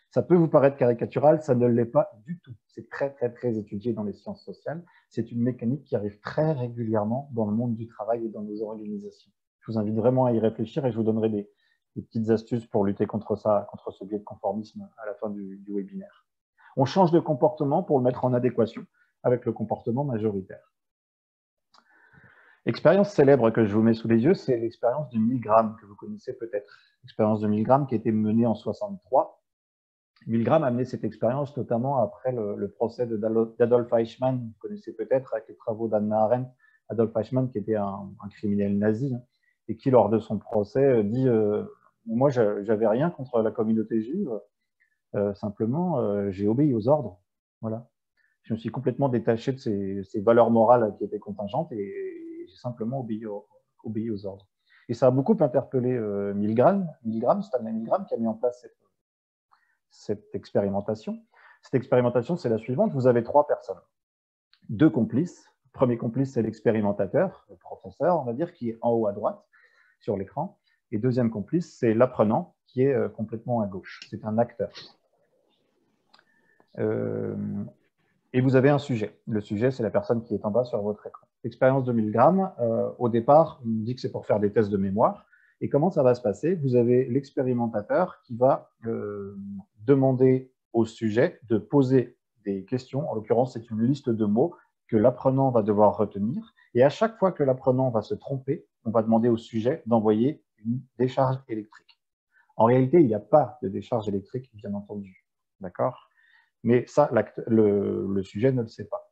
Ça peut vous paraître caricatural, ça ne l'est pas du tout. C'est très, très, très étudié dans les sciences sociales. C'est une mécanique qui arrive très régulièrement dans le monde du travail et dans nos organisations. Je vous invite vraiment à y réfléchir et je vous donnerai des petites astuces pour lutter contre ça, contre ce biais de conformisme à la fin du webinaire. On change de comportement pour le mettre en adéquation avec le comportement majoritaire. L'expérience célèbre que je vous mets sous les yeux, c'est l'expérience de Milgram, que vous connaissez peut-être. L'expérience de Milgram qui a été menée en 1963. Milgram a mené cette expérience notamment après le procès d'Adolf Eichmann, vous connaissez peut-être, avec les travaux d'Hannah Arendt. Adolf Eichmann, qui était un criminel nazi, et qui, lors de son procès, dit moi, j'avais rien contre la communauté juive, simplement, j'ai obéi aux ordres. Voilà. Je me suis complètement détaché de ces valeurs morales qui étaient contingentes et j'ai simplement obéi aux ordres. Et ça a beaucoup interpellé Milgram, Stanley Milgram, qui a mis en place cette expérimentation. Cette expérimentation, c'est la suivante. Vous avez 3 personnes, 2 complices. Le premier complice, c'est l'expérimentateur, le professeur, on va dire, qui est en haut à droite sur l'écran. Et deuxième complice, c'est l'apprenant, qui est complètement à gauche. C'est un acteur. Et vous avez un sujet. Le sujet, c'est la personne qui est en bas sur votre écran. L'expérience de Milgram, au départ, on dit que c'est pour faire des tests de mémoire. Et comment ça va se passer? Vous avez l'expérimentateur qui va demander au sujet de poser des questions. En l'occurrence, c'est une liste de mots que l'apprenant va devoir retenir. Et à chaque fois que l'apprenant va se tromper, on va demander au sujet d'envoyer une décharge électrique. En réalité, il n'y a pas de décharge électrique, bien entendu. D'accord? Mais ça, le sujet ne le sait pas.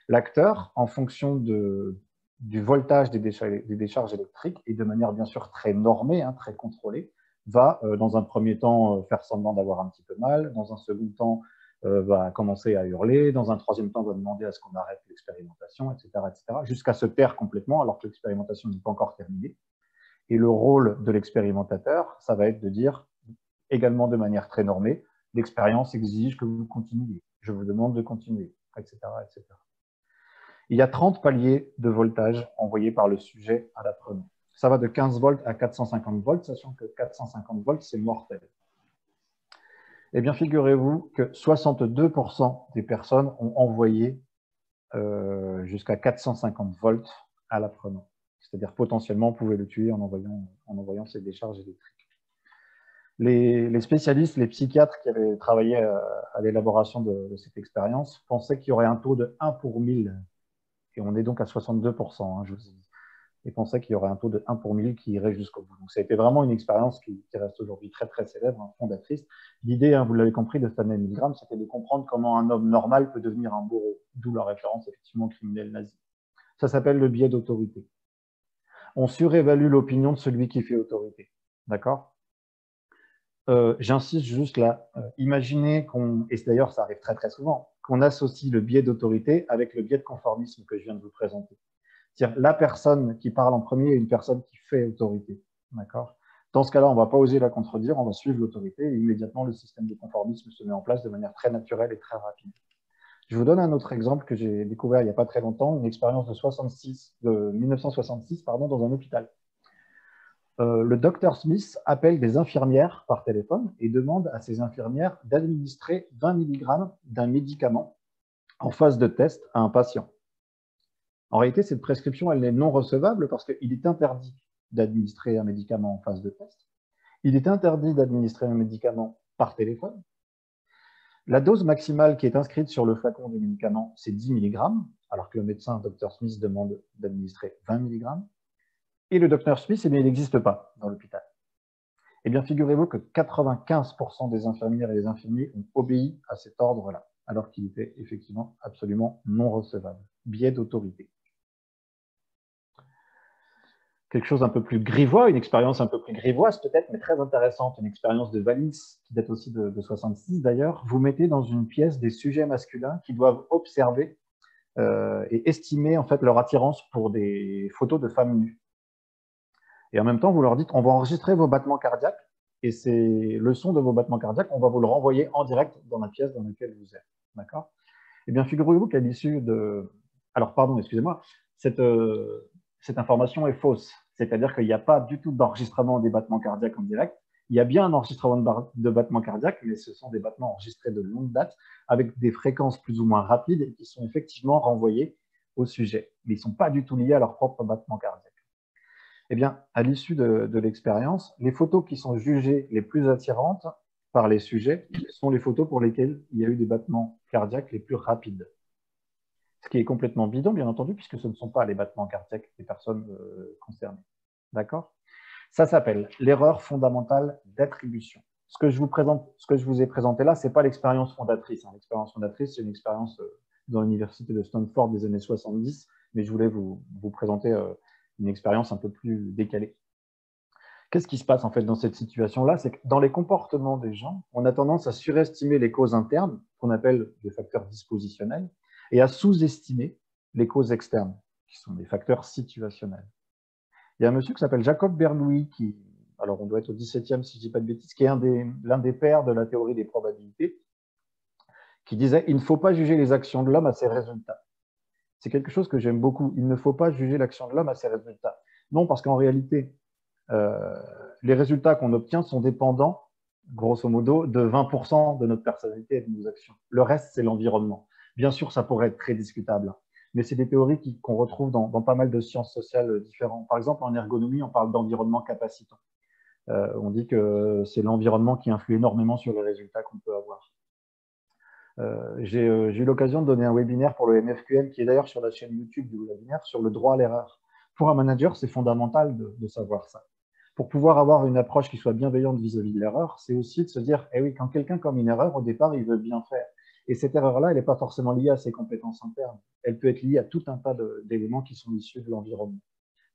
L'acteur, en fonction du voltage des décharges électriques, et de manière bien sûr très normée, hein, très contrôlée, va dans un premier temps faire semblant d'avoir un petit peu mal, dans un second temps va commencer à hurler, dans un troisième temps va demander à ce qu'on arrête l'expérimentation, etc., jusqu'à se taire complètement alors que l'expérimentation n'est pas encore terminée. Et le rôle de l'expérimentateur, ça va être de dire, également de manière très normée, l'expérience exige que vous continuiez, je vous demande de continuer, etc., etc. Il y a 30 paliers de voltage envoyés par le sujet à l'apprenant. Ça va de 15 volts à 450 volts, sachant que 450 volts, c'est mortel. Eh bien, figurez-vous que 62% des personnes ont envoyé jusqu'à 450 volts à l'apprenant. C'est-à-dire, potentiellement, on pouvait le tuer en envoyant ces décharges électriques. Les spécialistes, les psychiatres qui avaient travaillé à l'élaboration de cette expérience pensaient qu'il y aurait un taux de 1 pour 1000. Et on est donc à 62%, hein, je vous ai dit. Et pensaient qu'il y aurait un taux de 1 pour 1000 qui irait jusqu'au bout. Donc, ça a été vraiment une expérience qui reste aujourd'hui très, très célèbre, hein, fondatrice. L'idée, hein, vous l'avez compris, de Stanley Milgram, c'était de comprendre comment un homme normal peut devenir un bourreau, d'où la référence, effectivement, au criminel nazi. Ça s'appelle le biais d'autorité. On surévalue l'opinion de celui qui fait autorité. D'accord? J'insiste juste là, imaginez et d'ailleurs ça arrive très très souvent, qu'on associe le biais d'autorité avec le biais de conformisme que je viens de vous présenter. C'est-à-dire la personne qui parle en premier est une personne qui fait autorité. D'accord? Dans ce cas-là, on ne va pas oser la contredire, on va suivre l'autorité et immédiatement le système de conformisme se met en place de manière très naturelle et très rapide. Je vous donne un autre exemple que j'ai découvert il n'y a pas très longtemps, une expérience de 1966 dans un hôpital. Le docteur Smith appelle des infirmières par téléphone et demande à ces infirmières d'administrer 20 mg d'un médicament en phase de test à un patient. En réalité, cette prescription, elle est non recevable parce qu'il est interdit d'administrer un médicament en phase de test. Il est interdit d'administrer un médicament par téléphone. La dose maximale qui est inscrite sur le flacon du médicament, c'est 10 mg, alors que le médecin, Dr Smith, demande d'administrer 20 mg. Et le docteur Smith, eh bien, il n'existe pas dans l'hôpital. Eh bien, figurez-vous que 95% des infirmières et des infirmiers ont obéi à cet ordre-là, alors qu'il était effectivement absolument non recevable. Biais d'autorité. Quelque chose un peu plus grivois, une expérience un peu plus grivoise peut-être, mais très intéressante, une expérience de Wallis, qui date aussi de 66 d'ailleurs. Vous mettez dans une pièce des sujets masculins qui doivent observer et estimer en fait leur attirance pour des photos de femmes nues. Et en même temps, vous leur dites, on va enregistrer vos battements cardiaques, et c'est le son de vos battements cardiaques, on va vous le renvoyer en direct dans la pièce dans laquelle vous êtes. D'accord? Eh bien, figurez-vous qu'à l'issue de... Alors, pardon, excusez-moi, cette information est fausse. C'est-à-dire qu'il n'y a pas du tout d'enregistrement des battements cardiaques en direct. Il y a bien un enregistrement de battements cardiaques, mais ce sont des battements enregistrés de longue date, avec des fréquences plus ou moins rapides, et qui sont effectivement renvoyés au sujet. Mais ils ne sont pas du tout liés à leur propre battement cardiaque. Eh bien, à l'issue de l'expérience, les photos qui sont jugées les plus attirantes par les sujets sont les photos pour lesquelles il y a eu des battements cardiaques les plus rapides. Ce qui est complètement bidon, bien entendu, puisque ce ne sont pas les battements cardiaques des personnes concernées. D'accord? Ça s'appelle l'erreur fondamentale d'attribution. Ce que je vous ai présenté là, ce n'est pas l'expérience fondatrice. Hein. L'expérience fondatrice, c'est une expérience dans l'université de Stanford des années 70, mais je voulais vous présenter une expérience un peu plus décalée. Qu'est-ce qui se passe en fait dans cette situation-là? C'est que dans les comportements des gens, on a tendance à surestimer les causes internes, qu'on appelle des facteurs dispositionnels, et à sous-estimer les causes externes, qui sont des facteurs situationnels. Il y a un monsieur qui s'appelle Jacob Bernoulli, qui, alors on doit être au XVIIe si je ne dis pas de bêtises, qui est l'un des pères de la théorie des probabilités, qui disait « Il ne faut pas juger les actions de l'homme à ses résultats ». C'est quelque chose que j'aime beaucoup. Il ne faut pas juger l'action de l'homme à ses résultats. Non, parce qu'en réalité, les résultats qu'on obtient sont dépendants, grosso modo, de 20% de notre personnalité et de nos actions. Le reste, c'est l'environnement. Bien sûr, ça pourrait être très discutable, mais c'est des théories qu'on retrouve dans pas mal de sciences sociales différentes. Par exemple, en ergonomie, on parle d'environnement capacitant. On dit que c'est l'environnement qui influe énormément sur les résultats qu'on peut avoir. J'ai eu l'occasion de donner un webinaire pour le MFQM, qui est d'ailleurs sur la chaîne YouTube du webinaire, sur le droit à l'erreur. Pour un manager, c'est fondamental de savoir ça. Pour pouvoir avoir une approche qui soit bienveillante vis-à-vis de l'erreur, c'est aussi de se dire, eh oui, quand quelqu'un commet une erreur, au départ, il veut bien faire. Et cette erreur-là, elle n'est pas forcément liée à ses compétences internes. Elle peut être liée à tout un tas d'éléments qui sont issus de l'environnement.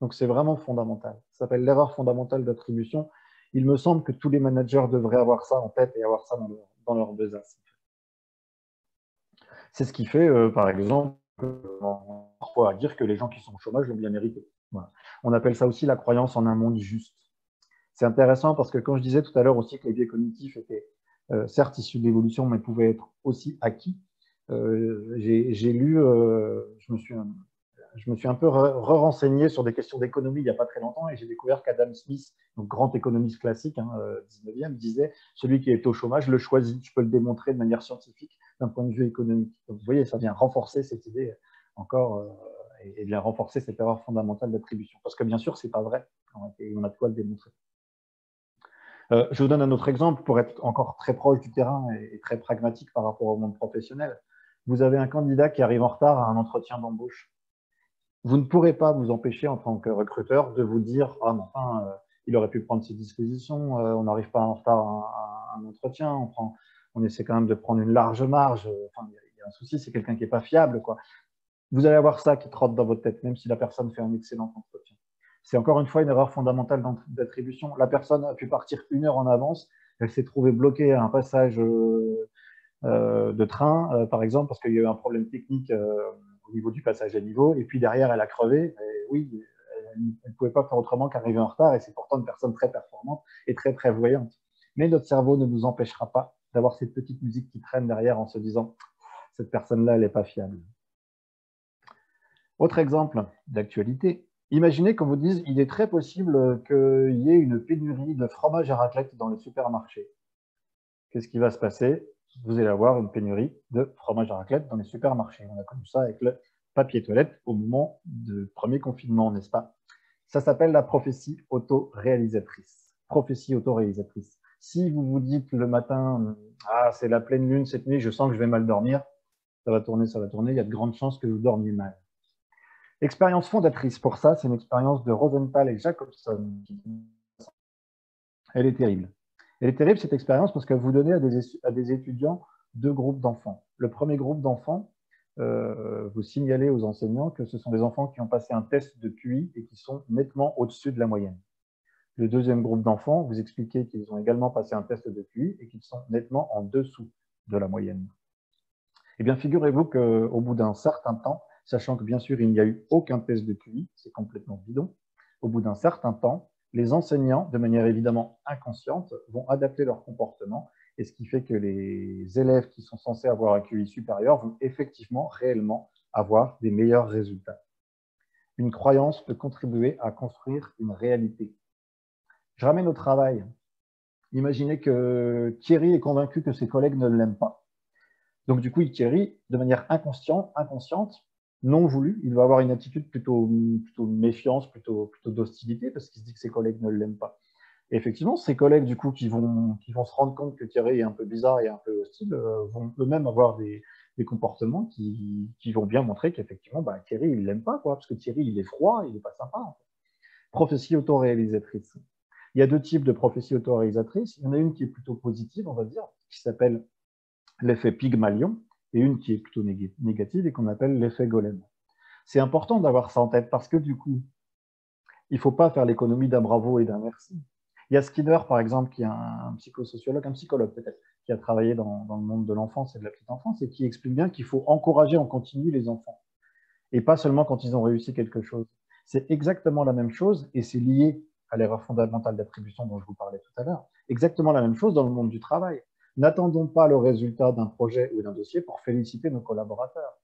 Donc, c'est vraiment fondamental. Ça s'appelle l'erreur fondamentale d'attribution. Il me semble que tous les managers devraient avoir ça en tête et avoir ça dans leur besace. C'est ce qui fait, par exemple, parfois à dire que les gens qui sont au chômage l'ont bien mérité. Voilà. On appelle ça aussi la croyance en un monde juste. C'est intéressant parce que quand je disais tout à l'heure aussi que les biais cognitifs étaient certes issus de l'évolution, mais pouvaient être aussi acquis, j'ai lu, je me suis un peu renseigné sur des questions d'économie il n'y a pas très longtemps et j'ai découvert qu'Adam Smith, donc grand économiste classique, 19e, disait « Celui qui est au chômage le choisit, je peux le démontrer de manière scientifique d'un point de vue économique ». Donc vous voyez, ça vient renforcer cette idée encore et vient renforcer cette erreur fondamentale d'attribution. Parce que bien sûr, ce n'est pas vrai, et on a de quoi le démontrer. Je vous donne un autre exemple pour être encore très proche du terrain et très pragmatique par rapport au monde professionnel. Vous avez un candidat qui arrive en retard à un entretien d'embauche. Vous ne pourrez pas vous empêcher en tant que recruteur de vous dire « Ah, mais enfin, il aurait pu prendre ses dispositions, on n'arrive pas en retard à un entretien, on essaie quand même de prendre une large marge, enfin, il y a un souci, c'est quelqu'un qui n'est pas fiable. » quoi. Vous allez avoir ça qui trotte dans votre tête, même si la personne fait un excellent entretien. C'est encore une fois une erreur fondamentale d'attribution. La personne a pu partir 1 heure en avance, elle s'est trouvée bloquée à un passage de train, par exemple, parce qu'il y a eu un problème technique au niveau du passage à niveau, et puis derrière, elle a crevé. Et oui, elle ne pouvait pas faire autrement qu'arriver en retard, et c'est pourtant une personne très performante et très prévoyante. Mais notre cerveau ne nous empêchera pas d'avoir cette petite musique qui traîne derrière en se disant « cette personne-là, elle n'est pas fiable ». Autre exemple d'actualité, imaginez qu'on vous dise « il est très possible qu'il y ait une pénurie de fromage à raclette dans les supermarchés ». Qu'est-ce qui va se passer? Vous allez avoir une pénurie de fromage à raclette dans les supermarchés. On a connu ça avec le papier toilette au moment du premier confinement, n'est-ce pas? Ça s'appelle la prophétie autoréalisatrice. Prophétie autoréalisatrice. Si vous vous dites le matin « Ah, c'est la pleine lune cette nuit, je sens que je vais mal dormir », ça va tourner, il y a de grandes chances que vous dormiez mal. L'expérience fondatrice pour ça, c'est une expérience de Rosenthal et Jacobson. Elle est terrible. Elle est terrible, cette expérience, parce qu'elle vous donne à des étudiants 2 groupes d'enfants. Le premier groupe d'enfants, vous signalez aux enseignants que ce sont des enfants qui ont passé un test de QI et qui sont nettement au-dessus de la moyenne. Le deuxième groupe d'enfants, vous expliquez qu'ils ont également passé un test de QI et qu'ils sont nettement en dessous de la moyenne. Eh bien, figurez-vous qu'au bout d'un certain temps, sachant que bien sûr, il n'y a eu aucun test de QI, c'est complètement bidon, au bout d'un certain temps, les enseignants, de manière évidemment inconsciente, vont adapter leur comportement, et ce qui fait que les élèves qui sont censés avoir un QI supérieur vont effectivement, réellement, avoir des meilleurs résultats. Une croyance peut contribuer à construire une réalité. Je ramène au travail. Imaginez que Thierry est convaincu que ses collègues ne l'aiment pas. Donc du coup, Thierry, de manière inconsciente, non voulue, il va avoir une attitude plutôt de méfiance, plutôt d'hostilité, parce qu'il se dit que ses collègues ne l'aiment pas. Et effectivement, ses collègues, du coup, qui vont se rendre compte que Thierry est un peu bizarre et un peu hostile, vont eux-mêmes avoir des comportements qui vont bien montrer qu'effectivement, Thierry, il ne l'aime pas, quoi, parce que Thierry, il est froid, il n'est pas sympa. En fait. Prophétie autoréalisatrice. Il y a 2 types de prophéties autoréalisatrices. Il y en a une qui est plutôt positive, on va dire, qui s'appelle l'effet Pygmalion, et une qui est plutôt négative et qu'on appelle l'effet Golem. C'est important d'avoir ça en tête parce que du coup, il ne faut pas faire l'économie d'un bravo et d'un merci. Il y a Skinner, par exemple, qui est un psychologue peut-être, qui a travaillé dans le monde de l'enfance et de la petite enfance et qui explique bien qu'il faut encourager en continu les enfants et pas seulement quand ils ont réussi quelque chose. C'est exactement la même chose et c'est lié à l'erreur fondamentale d'attribution dont je vous parlais tout à l'heure. Exactement la même chose dans le monde du travail. N'attendons pas le résultat d'un projet ou d'un dossier pour féliciter nos collaborateurs.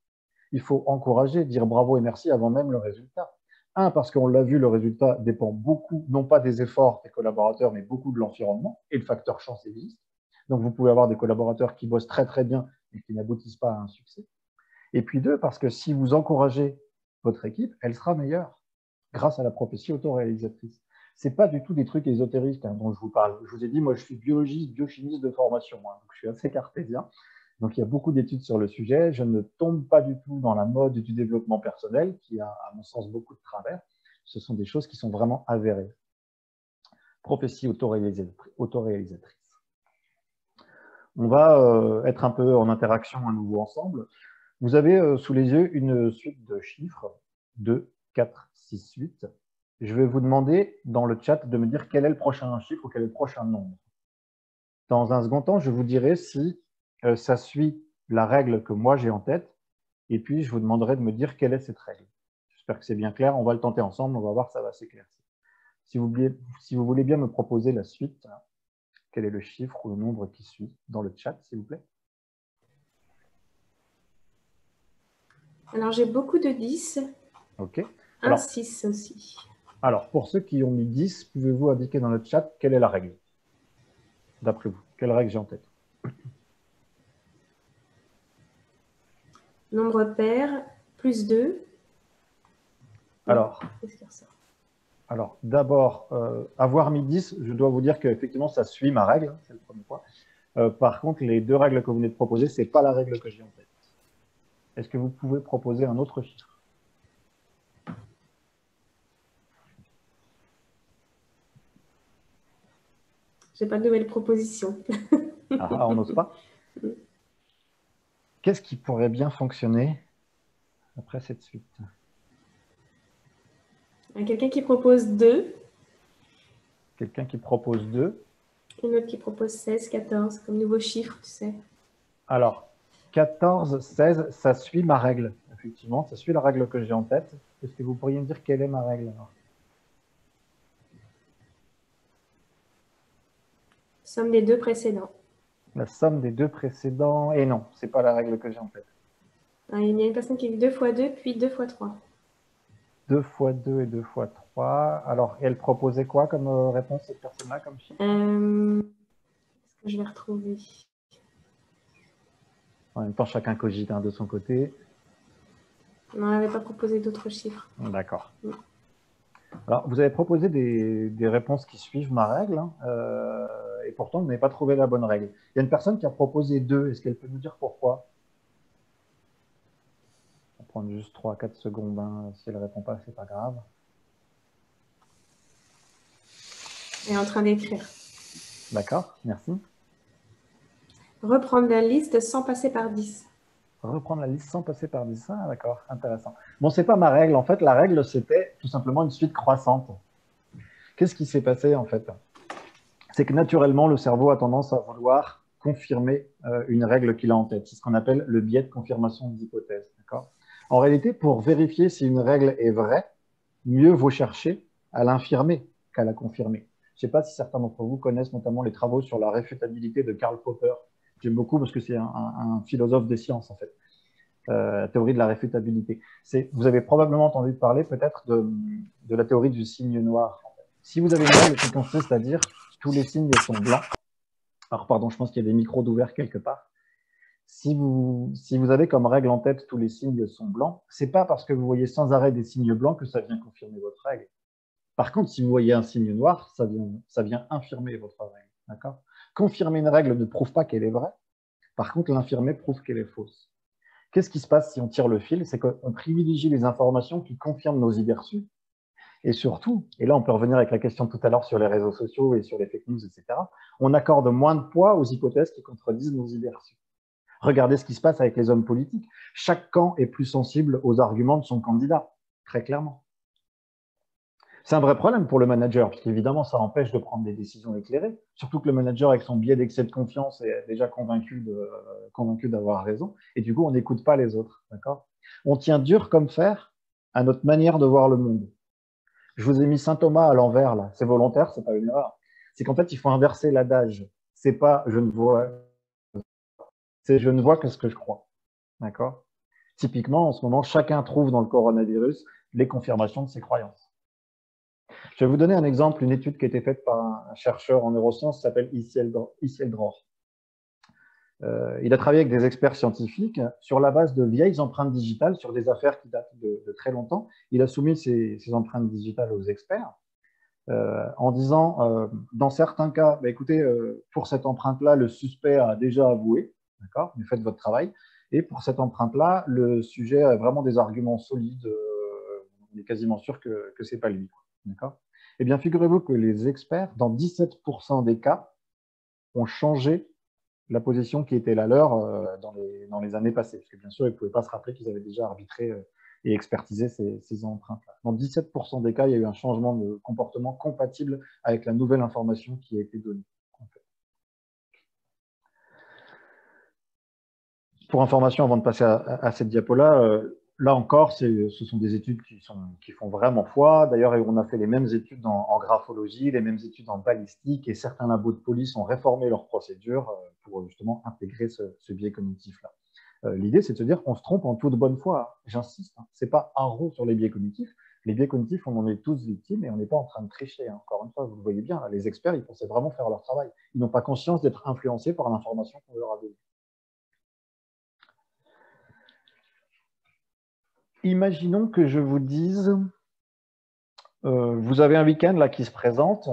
Il faut encourager, dire bravo et merci avant même le résultat. Un, parce qu'on l'a vu, le résultat dépend beaucoup, non pas des efforts des collaborateurs, mais beaucoup de l'environnement, et le facteur chance existe. Donc, vous pouvez avoir des collaborateurs qui bossent très, très bien et qui n'aboutissent pas à un succès. Et puis deux, parce que si vous encouragez votre équipe, elle sera meilleure grâce à la prophétie autoréalisatrice. Ce n'est pas du tout des trucs ésotériques dont je vous parle. Je vous ai dit, moi, je suis biologiste, biochimiste de formation, donc je suis assez cartésien. Donc, il y a beaucoup d'études sur le sujet. Je ne tombe pas du tout dans la mode du développement personnel, qui a, à mon sens, beaucoup de travers. Ce sont des choses qui sont vraiment avérées. Prophétie autoréalisatrice. On va être un peu en interaction à nouveau ensemble. Vous avez sous les yeux une suite de chiffres, 2, 4, 6, 8. Je vais vous demander dans le chat de me dire quel est le prochain chiffre ou quel est le prochain nombre. Dans un second temps, je vous dirai si ça suit la règle que moi j'ai en tête, et puis je vous demanderai de me dire quelle est cette règle. J'espère que c'est bien clair, on va le tenter ensemble, on va voir si ça va s'éclaircir. Si vous voulez bien me proposer la suite, quel est le chiffre ou le nombre qui suit dans le chat, s'il vous plaît? Alors, j'ai beaucoup de 10. OK. Un 6 aussi. Alors, pour ceux qui ont mis 10, pouvez-vous indiquer dans le chat quelle est la règle? D'après vous, quelle règle j'ai en tête? Nombre pair, plus 2. Alors d'abord, avoir mis 10, je dois vous dire qu'effectivement, ça suit ma règle, c'est le premier point. Par contre, les deux règles que vous venez de proposer, ce n'est pas la règle que j'ai en tête. Est-ce que vous pouvez proposer un autre chiffre? Je n'ai pas de nouvelles propositions. Ah, on n'ose pas? Qu'est-ce qui pourrait bien fonctionner après cette suite? Quelqu'un qui propose 2. Quelqu'un qui propose 2. Une autre qui propose 16, 14, comme nouveau chiffre, tu sais. Alors, 14, 16, ça suit ma règle. Effectivement, ça suit la règle que j'ai en tête. Est-ce que vous pourriez me dire quelle est ma règle alors? Somme des deux précédents. La somme des deux précédents. Et non, ce n'est pas la règle que j'ai en tête. Il y a une personne qui dit 2 fois 2, puis 2 fois 3. 2 fois 2 et 2 fois 3. Alors, elle proposait quoi comme réponse, cette personne-là, comme chiffre? Est-ce que je vais retrouver? En même temps, chacun cogite de son côté. Non, elle n'avait pas proposé d'autres chiffres. D'accord. Alors, vous avez proposé des réponses qui suivent ma règle, et pourtant, vous n'avez pas trouvé la bonne règle. Il y a une personne qui a proposé 2. Est-ce qu'elle peut nous dire pourquoi? On va prendre juste 3-4 secondes. Si elle ne répond pas, ce n'est pas grave. Elle est en train d'écrire. D'accord, merci. Reprendre la liste sans passer par 10. Reprendre la liste sans passer par 10. Ah, d'accord, intéressant. Bon, ce n'est pas ma règle. En fait, la règle, c'était tout simplement une suite croissante. Qu'est-ce qui s'est passé, en fait? C'est que naturellement, le cerveau a tendance à vouloir confirmer une règle qu'il a en tête. C'est ce qu'on appelle le biais de confirmation des hypothèses. En réalité, pour vérifier si une règle est vraie, mieux vaut chercher à l'infirmer qu'à la confirmer. Je ne sais pas si certains d'entre vous connaissent notamment les travaux sur la réfutabilité de Karl Popper. J'aime beaucoup parce que c'est un philosophe des sciences, en fait. La théorie de la réfutabilité. Vous avez probablement entendu parler peut-être de la théorie du signe noir. Si vous avez une règle qui consiste à dire tous les signes sont blancs, alors pardon, je pense qu'il y a des micros d'ouvert quelque part. Si vous avez comme règle en tête tous les signes sont blancs, ce n'est pas parce que vous voyez sans arrêt des signes blancs que ça vient confirmer votre règle. Par contre, si vous voyez un signe noir, ça vient infirmer votre règle. D'accord? Confirmer une règle ne prouve pas qu'elle est vraie. Par contre, l'infirmer prouve qu'elle est fausse. Qu'est-ce qui se passe si on tire le fil? C'est qu'on privilégie les informations qui confirment nos idées reçues. Et surtout, et là on peut revenir avec la question de tout à l'heure sur les réseaux sociaux et sur les fake news, etc., on accorde moins de poids aux hypothèses qui contredisent nos idées reçues. Regardez ce qui se passe avec les hommes politiques. Chaque camp est plus sensible aux arguments de son candidat, très clairement. C'est un vrai problème pour le manager, parce qu'évidemment, ça empêche de prendre des décisions éclairées, surtout que le manager, avec son biais d'excès de confiance, est déjà convaincu d'avoir raison, et du coup, on n'écoute pas les autres. On tient dur comme fer à notre manière de voir le monde. Je vous ai mis Saint Thomas à l'envers, là. C'est volontaire, c'est pas une erreur. C'est qu'en fait, il faut inverser l'adage. C'est pas je ne vois, c'est je ne vois que ce que je crois. D'accord? Typiquement, en ce moment, chacun trouve dans le coronavirus les confirmations de ses croyances. Je vais vous donner un exemple, une étude qui a été faite par un chercheur en neurosciences qui s'appelle Iciel Dror. Il a travaillé avec des experts scientifiques sur la base de vieilles empreintes digitales sur des affaires qui datent de très longtemps. Il a soumis ces empreintes digitales aux experts en disant, dans certains cas, bah, écoutez, pour cette empreinte-là, le suspect a déjà avoué, d'accord, mais faites votre travail. Et pour cette empreinte-là, le sujet a vraiment des arguments solides, on est quasiment sûr que ce n'est pas lui. D'accord. Eh bien, figurez-vous que les experts, dans 17% des cas, ont changé la position qui était la leur dans les années passées. Parce que bien sûr, ils ne pouvaient pas se rappeler qu'ils avaient déjà arbitré et expertisé ces empreintes-là. Dans 17% des cas, il y a eu un changement de comportement compatible avec la nouvelle information qui a été donnée. En fait. Pour information, avant de passer à cette diapo-là, là encore, ce sont des études qui font vraiment foi. D'ailleurs, on a fait les mêmes études en graphologie, les mêmes études en balistique, et certains labos de police ont réformé leurs procédures pour justement intégrer ce biais cognitif-là. L'idée, c'est de se dire qu'on se trompe en toute bonne foi. J'insiste, hein, ce n'est pas un rot sur les biais cognitifs. Les biais cognitifs, on en est tous victimes et on n'est pas en train de tricher. Hein. Encore une fois, vous le voyez bien, les experts, ils pensaient vraiment faire leur travail. Ils n'ont pas conscience d'être influencés par l'information qu'on leur a donnée. Imaginons que je vous dise, vous avez un week-end là qui se présente,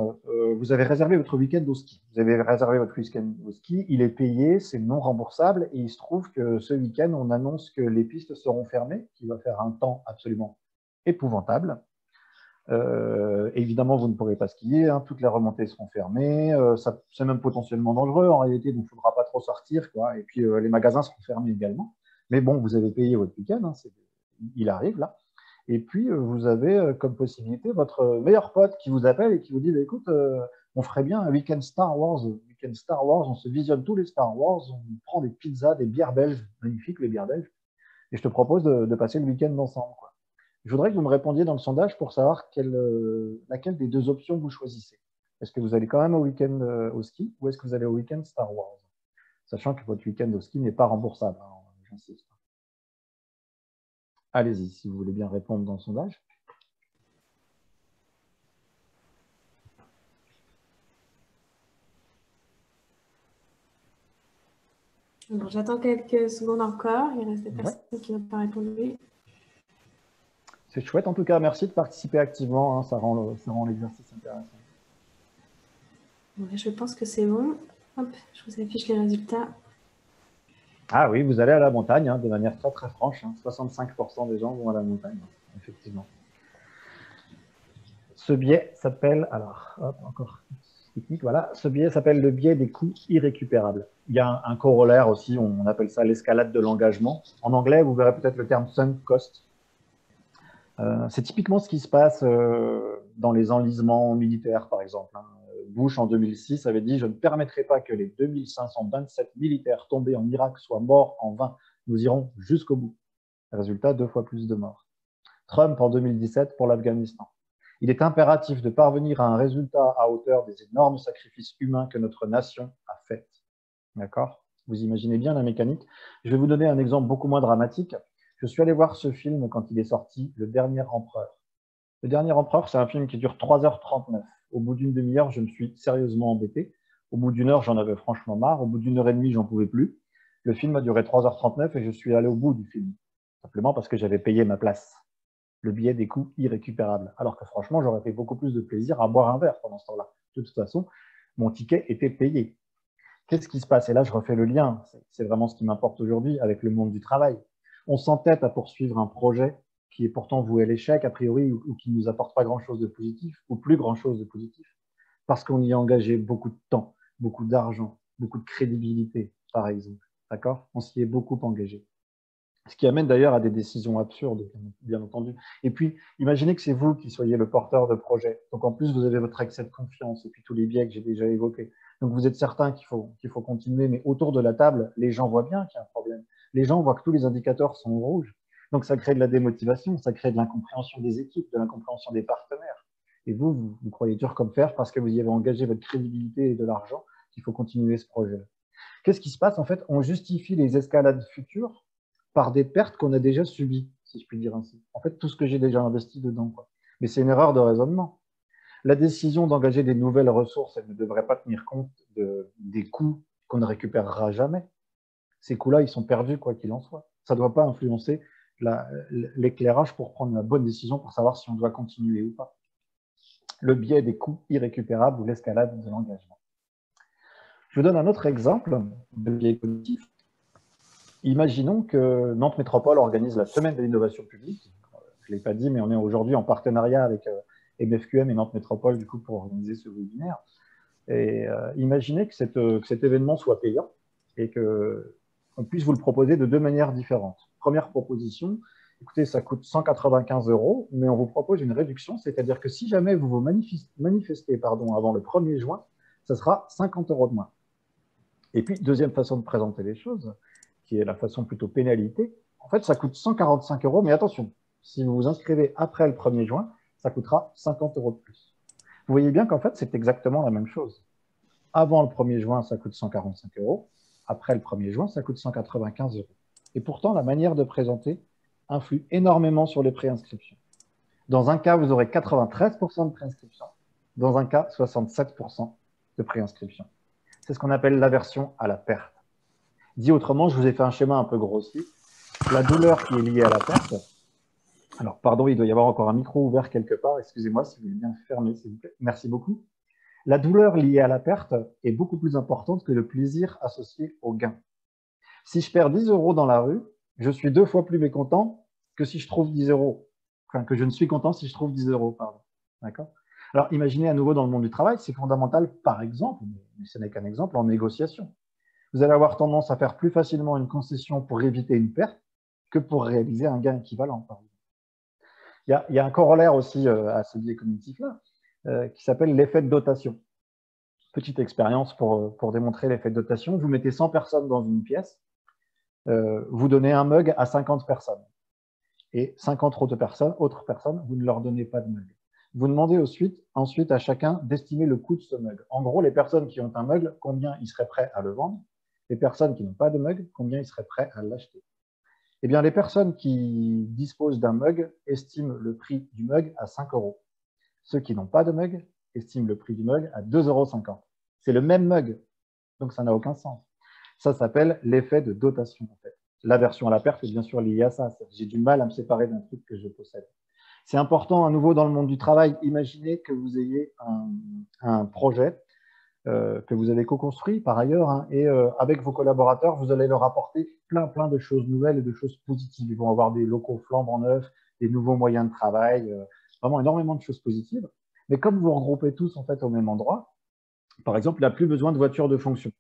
vous avez réservé votre week-end au ski. Vous avez réservé votre week-end au ski, il est payé, c'est non remboursable, et il se trouve que ce week-end, on annonce que les pistes seront fermées, qu'il va faire un temps absolument épouvantable. Évidemment, vous ne pourrez pas skier, hein, toutes les remontées seront fermées, c'est même potentiellement dangereux en réalité, donc il ne faudra pas trop sortir, quoi. Et puis les magasins seront fermés également. Mais bon, vous avez payé votre week-end, hein, il arrive là. Et puis, vous avez comme possibilité votre meilleur pote qui vous appelle et qui vous dit bah, écoute, on ferait bien un week-end Star Wars. Week-end Star Wars, on se visionne tous les Star Wars, on prend des pizzas, des bières belges, magnifiques les bières belges, et je te propose de passer le week-end ensemble. Quoi. Je voudrais que vous me répondiez dans le sondage pour savoir laquelle des deux options vous choisissez. Est-ce que vous allez quand même au week-end au ski ou est-ce que vous allez au week-end Star Wars? Sachant que votre week-end au ski n'est pas remboursable, hein, j'insiste. Allez-y, si vous voulez bien répondre dans le sondage. Bon, j'attends quelques secondes encore. Il reste des personnes qui n'ont pas répondu. C'est chouette en tout cas. Merci de participer activement. Hein, ça rend l'exercice intéressant. Bon, je pense que c'est bon. Hop, je vous affiche les résultats. Ah oui, vous allez à la montagne, hein, de manière très très franche. Hein. 65% des gens vont à la montagne, effectivement. Ce biais s'appelle, alors, hop, encore technique, voilà. Ce biais s'appelle le biais des coûts irrécupérables. Il y a un corollaire aussi, on appelle ça l'escalade de l'engagement. En anglais, vous verrez peut-être le terme sunk cost. C'est typiquement ce qui se passe dans les enlisements militaires, par exemple. Hein. Bush, en 2006, avait dit « Je ne permettrai pas que les 2527 militaires tombés en Irak soient morts en vain. Nous irons jusqu'au bout. » Résultat, 2 fois plus de morts. Trump, en 2017, pour l'Afghanistan. Il est impératif de parvenir à un résultat à hauteur des énormes sacrifices humains que notre nation a faits. D'accord? Vous imaginez bien la mécanique. Je vais vous donner un exemple beaucoup moins dramatique. Je suis allé voir ce film quand il est sorti, Le Dernier Empereur. Le Dernier Empereur, c'est un film qui dure 3h39. Au bout d'une demi-heure, je me suis sérieusement embêté. Au bout d'une heure, j'en avais franchement marre. Au bout d'une heure et demie, j'en pouvais plus. Le film a duré 3h39 et je suis allé au bout du film. Simplement parce que j'avais payé ma place. Le biais des coûts irrécupérables. Alors que franchement, j'aurais fait beaucoup plus de plaisir à boire un verre pendant ce temps-là. De toute façon, mon ticket était payé. Qu'est-ce qui se passe? Et là, je refais le lien. C'est vraiment ce qui m'importe aujourd'hui avec le monde du travail. On s'entête à poursuivre un projet qui est pourtant voué à l'échec, a priori, ou qui ne nous apporte pas grand-chose de positif, ou plus grand-chose de positif, parce qu'on y a engagé beaucoup de temps, beaucoup d'argent, beaucoup de crédibilité, par exemple. D'accord? On s'y est beaucoup engagé. Ce qui amène d'ailleurs à des décisions absurdes, bien entendu. Et puis, imaginez que c'est vous qui soyez le porteur de projet. Donc, en plus, vous avez votre excès de confiance et puis tous les biais que j'ai déjà évoqués. Donc, vous êtes certain qu'il faut continuer, mais autour de la table, les gens voient bien qu'il y a un problème. Les gens voient que tous les indicateurs sont rouges. Donc, ça crée de la démotivation, ça crée de l'incompréhension des équipes, de l'incompréhension des partenaires. Et vous croyez dur comme fer parce que vous y avez engagé votre crédibilité et de l'argent qu'il faut continuer ce projet. Qu'est-ce qui se passe? En fait, on justifie les escalades futures par des pertes qu'on a déjà subies, si je puis dire ainsi. En fait, tout ce que j'ai déjà investi dedans, quoi. Mais c'est une erreur de raisonnement. La décision d'engager des nouvelles ressources, elle ne devrait pas tenir compte des coûts qu'on ne récupérera jamais. Ces coûts-là, ils sont perdus, quoi qu'il en soit. Ça ne doit pas influencer l'éclairage pour prendre la bonne décision pour savoir si on doit continuer ou pas. Le biais des coûts irrécupérables ou l'escalade de l'engagement. Je vous donne un autre exemple de biais cognitif. Imaginons que Nantes Métropole organise la semaine de l'innovation publique. Je ne l'ai pas dit, mais on est aujourd'hui en partenariat avec MFQM et Nantes Métropole du coup, pour organiser ce webinaire. Et imaginez que cet événement soit payant et qu'on puisse vous le proposer de deux manières différentes. Première proposition, écoutez, ça coûte 195 €, mais on vous propose une réduction, c'est-à-dire que si jamais vous vous manifestez avant le 1er juin, ça sera 50 € de moins. Et puis, deuxième façon de présenter les choses, qui est la façon plutôt pénalité, en fait, ça coûte 145 €, mais attention, si vous vous inscrivez après le 1er juin, ça coûtera 50 € de plus. Vous voyez bien qu'en fait, c'est exactement la même chose. Avant le 1er juin, ça coûte 145 €. Après le 1er juin, ça coûte 195 €. Et pourtant, la manière de présenter influe énormément sur les préinscriptions. Dans un cas, vous aurez 93% de préinscription. Dans un cas, 67% de préinscription. C'est ce qu'on appelle l'aversion à la perte. Dit autrement, je vous ai fait un schéma un peu grossier. La douleur qui est liée à la perte. Alors, pardon, il doit y avoir encore un micro ouvert quelque part. Excusez-moi si vous voulez bien le fermer, s'il vous plaît. Merci beaucoup. La douleur liée à la perte est beaucoup plus importante que le plaisir associé au gain. Si je perds 10 € dans la rue, je suis 2 fois plus mécontent que si je trouve 10 €. Enfin, que je ne suis content si je trouve 10 €, pardon. D'accord? Alors, imaginez à nouveau dans le monde du travail, c'est fondamental, par exemple, mais ce n'est qu'un exemple, en négociation. Vous allez avoir tendance à faire plus facilement une concession pour éviter une perte que pour réaliser un gain équivalent, par exemple. Il y a un corollaire aussi à ce biais cognitif-là, qui s'appelle l'effet de dotation. Petite expérience pour démontrer l'effet de dotation. Vous mettez 100 personnes dans une pièce, vous donnez un mug à 50 personnes. Et 50 autres personnes, vous ne leur donnez pas de mug. Vous demandez ensuite à chacun d'estimer le coût de ce mug. En gros, les personnes qui ont un mug, combien ils seraient prêts à le vendre? Les personnes qui n'ont pas de mug, combien ils seraient prêts à l'acheter? Eh bien, les personnes qui disposent d'un mug estiment le prix du mug à 5 €. Ceux qui n'ont pas de mug estiment le prix du mug à 2,50 €. C'est le même mug, donc ça n'a aucun sens. Ça s'appelle l'effet de dotation, en fait. L'aversion à la perte est bien sûr liée à ça. J'ai du mal à me séparer d'un truc que je possède. C'est important, à nouveau, dans le monde du travail. Imaginez que vous ayez un projet que vous avez co-construit par ailleurs, hein, et avec vos collaborateurs, vous allez leur apporter plein de choses nouvelles et de choses positives. Ils vont avoir des locaux flambant neufs, des nouveaux moyens de travail, vraiment énormément de choses positives. Mais comme vous regroupez tous en fait au même endroit, par exemple, il n'y a plus besoin de voitures de fonction.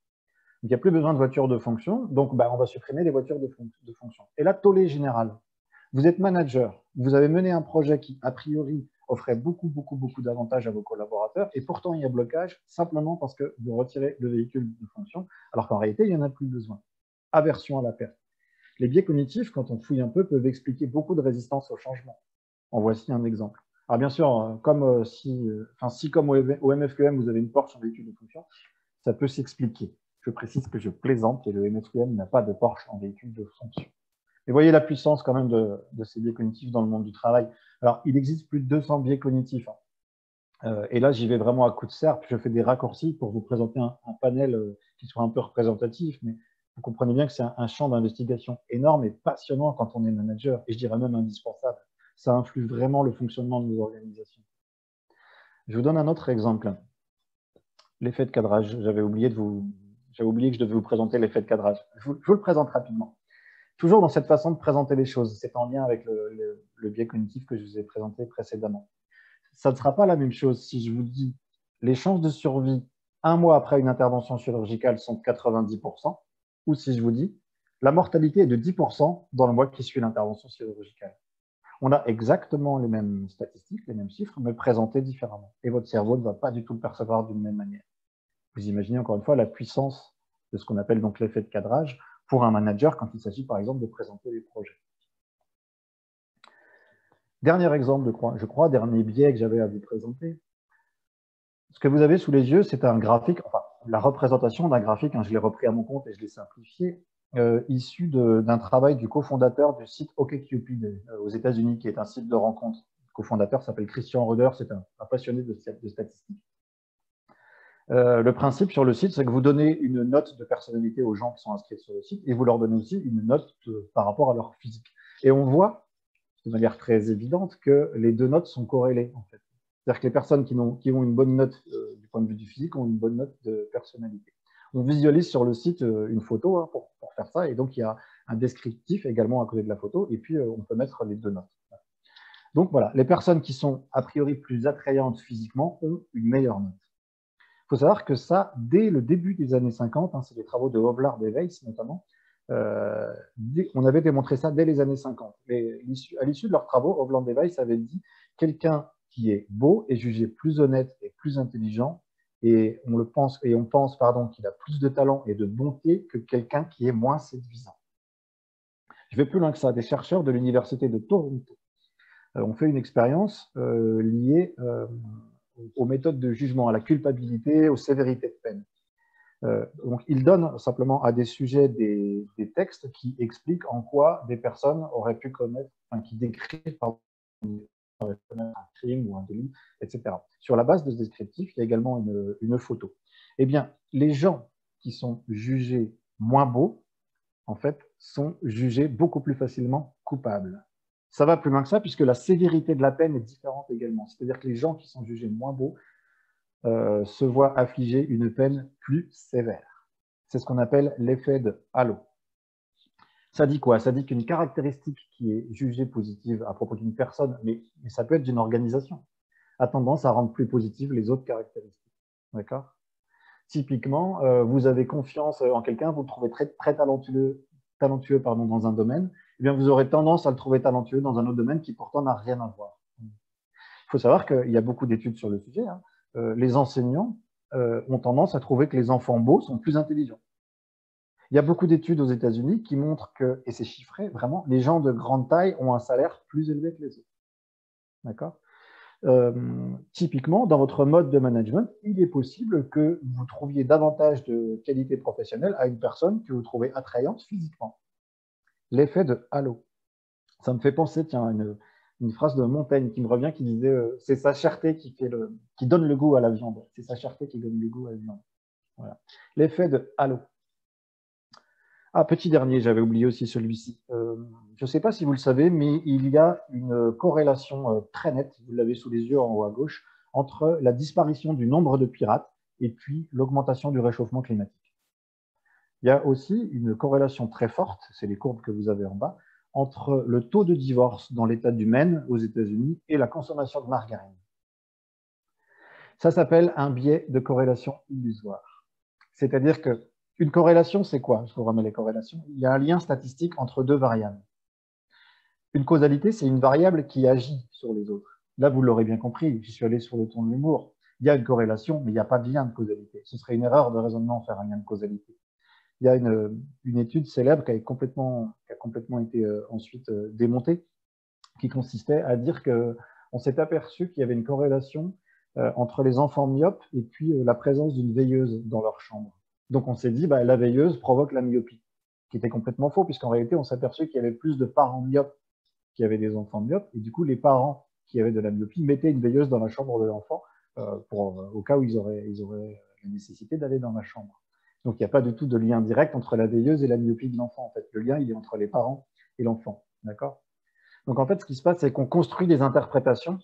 Donc, il n'y a plus besoin de voitures de fonction, donc on va supprimer les voitures de fonction. Et là, tollé général. Vous êtes manager, vous avez mené un projet qui, a priori, offrait beaucoup d'avantages à vos collaborateurs, et pourtant il y a blocage simplement parce que vous retirez le véhicule de fonction, alors qu'en réalité, il n'y en a plus besoin. Aversion à la perte. Les biais cognitifs, quand on fouille un peu, peuvent expliquer beaucoup de résistance au changement. En voici un exemple. Alors bien sûr, si comme au MFQM, vous avez une Porsche en véhicule de fonction, ça peut s'expliquer. Je précise que je plaisante et le MFQM n'a pas de Porsche en véhicule de fonction. Et voyez la puissance quand même de ces biais cognitifs dans le monde du travail. Alors, il existe plus de 200 biais cognitifs. Et là, j'y vais vraiment à coup de serpe. Je fais des raccourcis pour vous présenter un panel qui soit un peu représentatif, mais vous comprenez bien que c'est un champ d'investigation énorme et passionnant quand on est manager, et je dirais même indispensable. Ça influe vraiment le fonctionnement de nos organisations. Je vous donne un autre exemple. L'effet de cadrage. J'avais oublié que je devais vous présenter l'effet de cadrage. Je vous le présente rapidement. Toujours dans cette façon de présenter les choses, c'est en lien avec le biais cognitif que je vous ai présenté précédemment. Ça ne sera pas la même chose si je vous dis les chances de survie un mois après une intervention chirurgicale sont de 90%, ou si je vous dis la mortalité est de 10% dans le mois qui suit l'intervention chirurgicale. On a exactement les mêmes statistiques, les mêmes chiffres, mais présentés différemment. Et votre cerveau ne va pas du tout le percevoir d'une même manière. Vous imaginez encore une fois la puissance de ce qu'on appelle donc l'effet de cadrage pour un manager quand il s'agit par exemple de présenter des projets. Dernier exemple, je crois, dernier biais que j'avais à vous présenter. Ce que vous avez sous les yeux, c'est un graphique, enfin, la représentation d'un graphique, hein, je l'ai repris à mon compte et je l'ai simplifié, issu d'un travail du cofondateur du site OkCupid aux États-Unis, qui est un site de rencontre. Le cofondateur s'appelle Christian Roeder, c'est un passionné de statistiques. Le principe sur le site, c'est que vous donnez une note de personnalité aux gens qui sont inscrits sur le site et vous leur donnez aussi une note par rapport à leur physique. Et on voit, de manière très évidente, que les deux notes sont corrélées, en fait. C'est-à-dire que les personnes qui ont une bonne note du point de vue du physique ont une bonne note de personnalité. On visualise sur le site une photo hein, pour faire ça, et donc il y a un descriptif également à côté de la photo, et puis on peut mettre les deux notes. Donc voilà, les personnes qui sont a priori plus attrayantes physiquement ont une meilleure note. Il faut savoir que ça, dès le début des années 50, hein, c'est les travaux de Hovland et Weiss notamment, on avait démontré ça dès les années 50. Et à l'issue de leurs travaux, Hovland et Weiss avaient dit quelqu'un qui est beau est jugé plus honnête et plus intelligent, et on pense qu'il a plus de talent et de bonté que quelqu'un qui est moins séduisant. Je vais plus loin que ça. Des chercheurs de l'université de Toronto ont fait une expérience liée aux méthodes de jugement, à la culpabilité, aux sévérités de peine. Donc, ils donnent simplement à des sujets des textes qui expliquent en quoi des personnes auraient pu commettre, enfin, qui décrivent un crime ou un délit, etc. Sur la base de ce descriptif, il y a également une photo. Eh bien, les gens qui sont jugés moins beaux, en fait, sont jugés beaucoup plus facilement coupables. Ça va plus loin que ça, puisque la sévérité de la peine est différente également. C'est-à-dire que les gens qui sont jugés moins beaux se voient affliger une peine plus sévère. C'est ce qu'on appelle l'effet de halo. Ça dit quoi? Ça dit qu'une caractéristique qui est jugée positive à propos d'une personne, mais ça peut être d'une organisation, a tendance à rendre plus positives les autres caractéristiques. D'accord? Typiquement, vous avez confiance en quelqu'un, vous le trouvez très talentueux dans un domaine, eh bien vous aurez tendance à le trouver talentueux dans un autre domaine qui pourtant n'a rien à voir. Il faut savoir qu'il y a beaucoup d'études sur le sujet. Hein. Les enseignants ont tendance à trouver que les enfants beaux sont plus intelligents. Il y a beaucoup d'études aux États-Unis qui montrent que, et c'est chiffré, vraiment, les gens de grande taille ont un salaire plus élevé que les autres. D'accord? Typiquement, dans votre mode de management, il est possible que vous trouviez davantage de qualité professionnelle à une personne que vous trouvez attrayante physiquement. L'effet de halo. Ça me fait penser, tiens, une phrase de Montaigne qui me revient, qui disait c'est sa cherté qui donne le goût à la viande. C'est sa cherté qui donne le goût à la viande. Voilà. L'effet de halo. Ah, petit dernier, j'avais oublié aussi celui-ci. Je ne sais pas si vous le savez, mais il y a une corrélation très nette, vous l'avez sous les yeux en haut à gauche, entre la disparition du nombre de pirates et puis l'augmentation du réchauffement climatique. Il y a aussi une corrélation très forte, c'est les courbes que vous avez en bas, entre le taux de divorce dans l'État du Maine aux États-Unis et la consommation de margarine. Ça s'appelle un biais de corrélation illusoire. C'est-à-dire que une corrélation, c'est quoi? Je vous remets les corrélations. Il y a un lien statistique entre deux variables. Une causalité, c'est une variable qui agit sur les autres. Là, vous l'aurez bien compris, je suis allé sur le ton de l'humour. Il y a une corrélation, mais il n'y a pas de lien de causalité. Ce serait une erreur de raisonnement faire un lien de causalité. Il y a une étude célèbre qui a complètement été ensuite démontée, qui consistait à dire qu'on s'est aperçu qu'il y avait une corrélation entre les enfants myopes et puis la présence d'une veilleuse dans leur chambre. Donc on s'est dit, bah, la veilleuse provoque la myopie, qui était complètement faux, puisqu'en réalité, on s'est aperçu qu'il y avait plus de parents myopes qui avaient des enfants myopes, et du coup, les parents qui avaient de la myopie mettaient une veilleuse dans la chambre de l'enfant au cas où ils auraient la nécessité d'aller dans la chambre. Donc, il n'y a pas du tout de lien direct entre la veilleuse et la myopie de l'enfant. En fait, le lien, il est entre les parents et l'enfant. D'accord? Donc, en fait, ce qui se passe, c'est qu'on construit des interprétations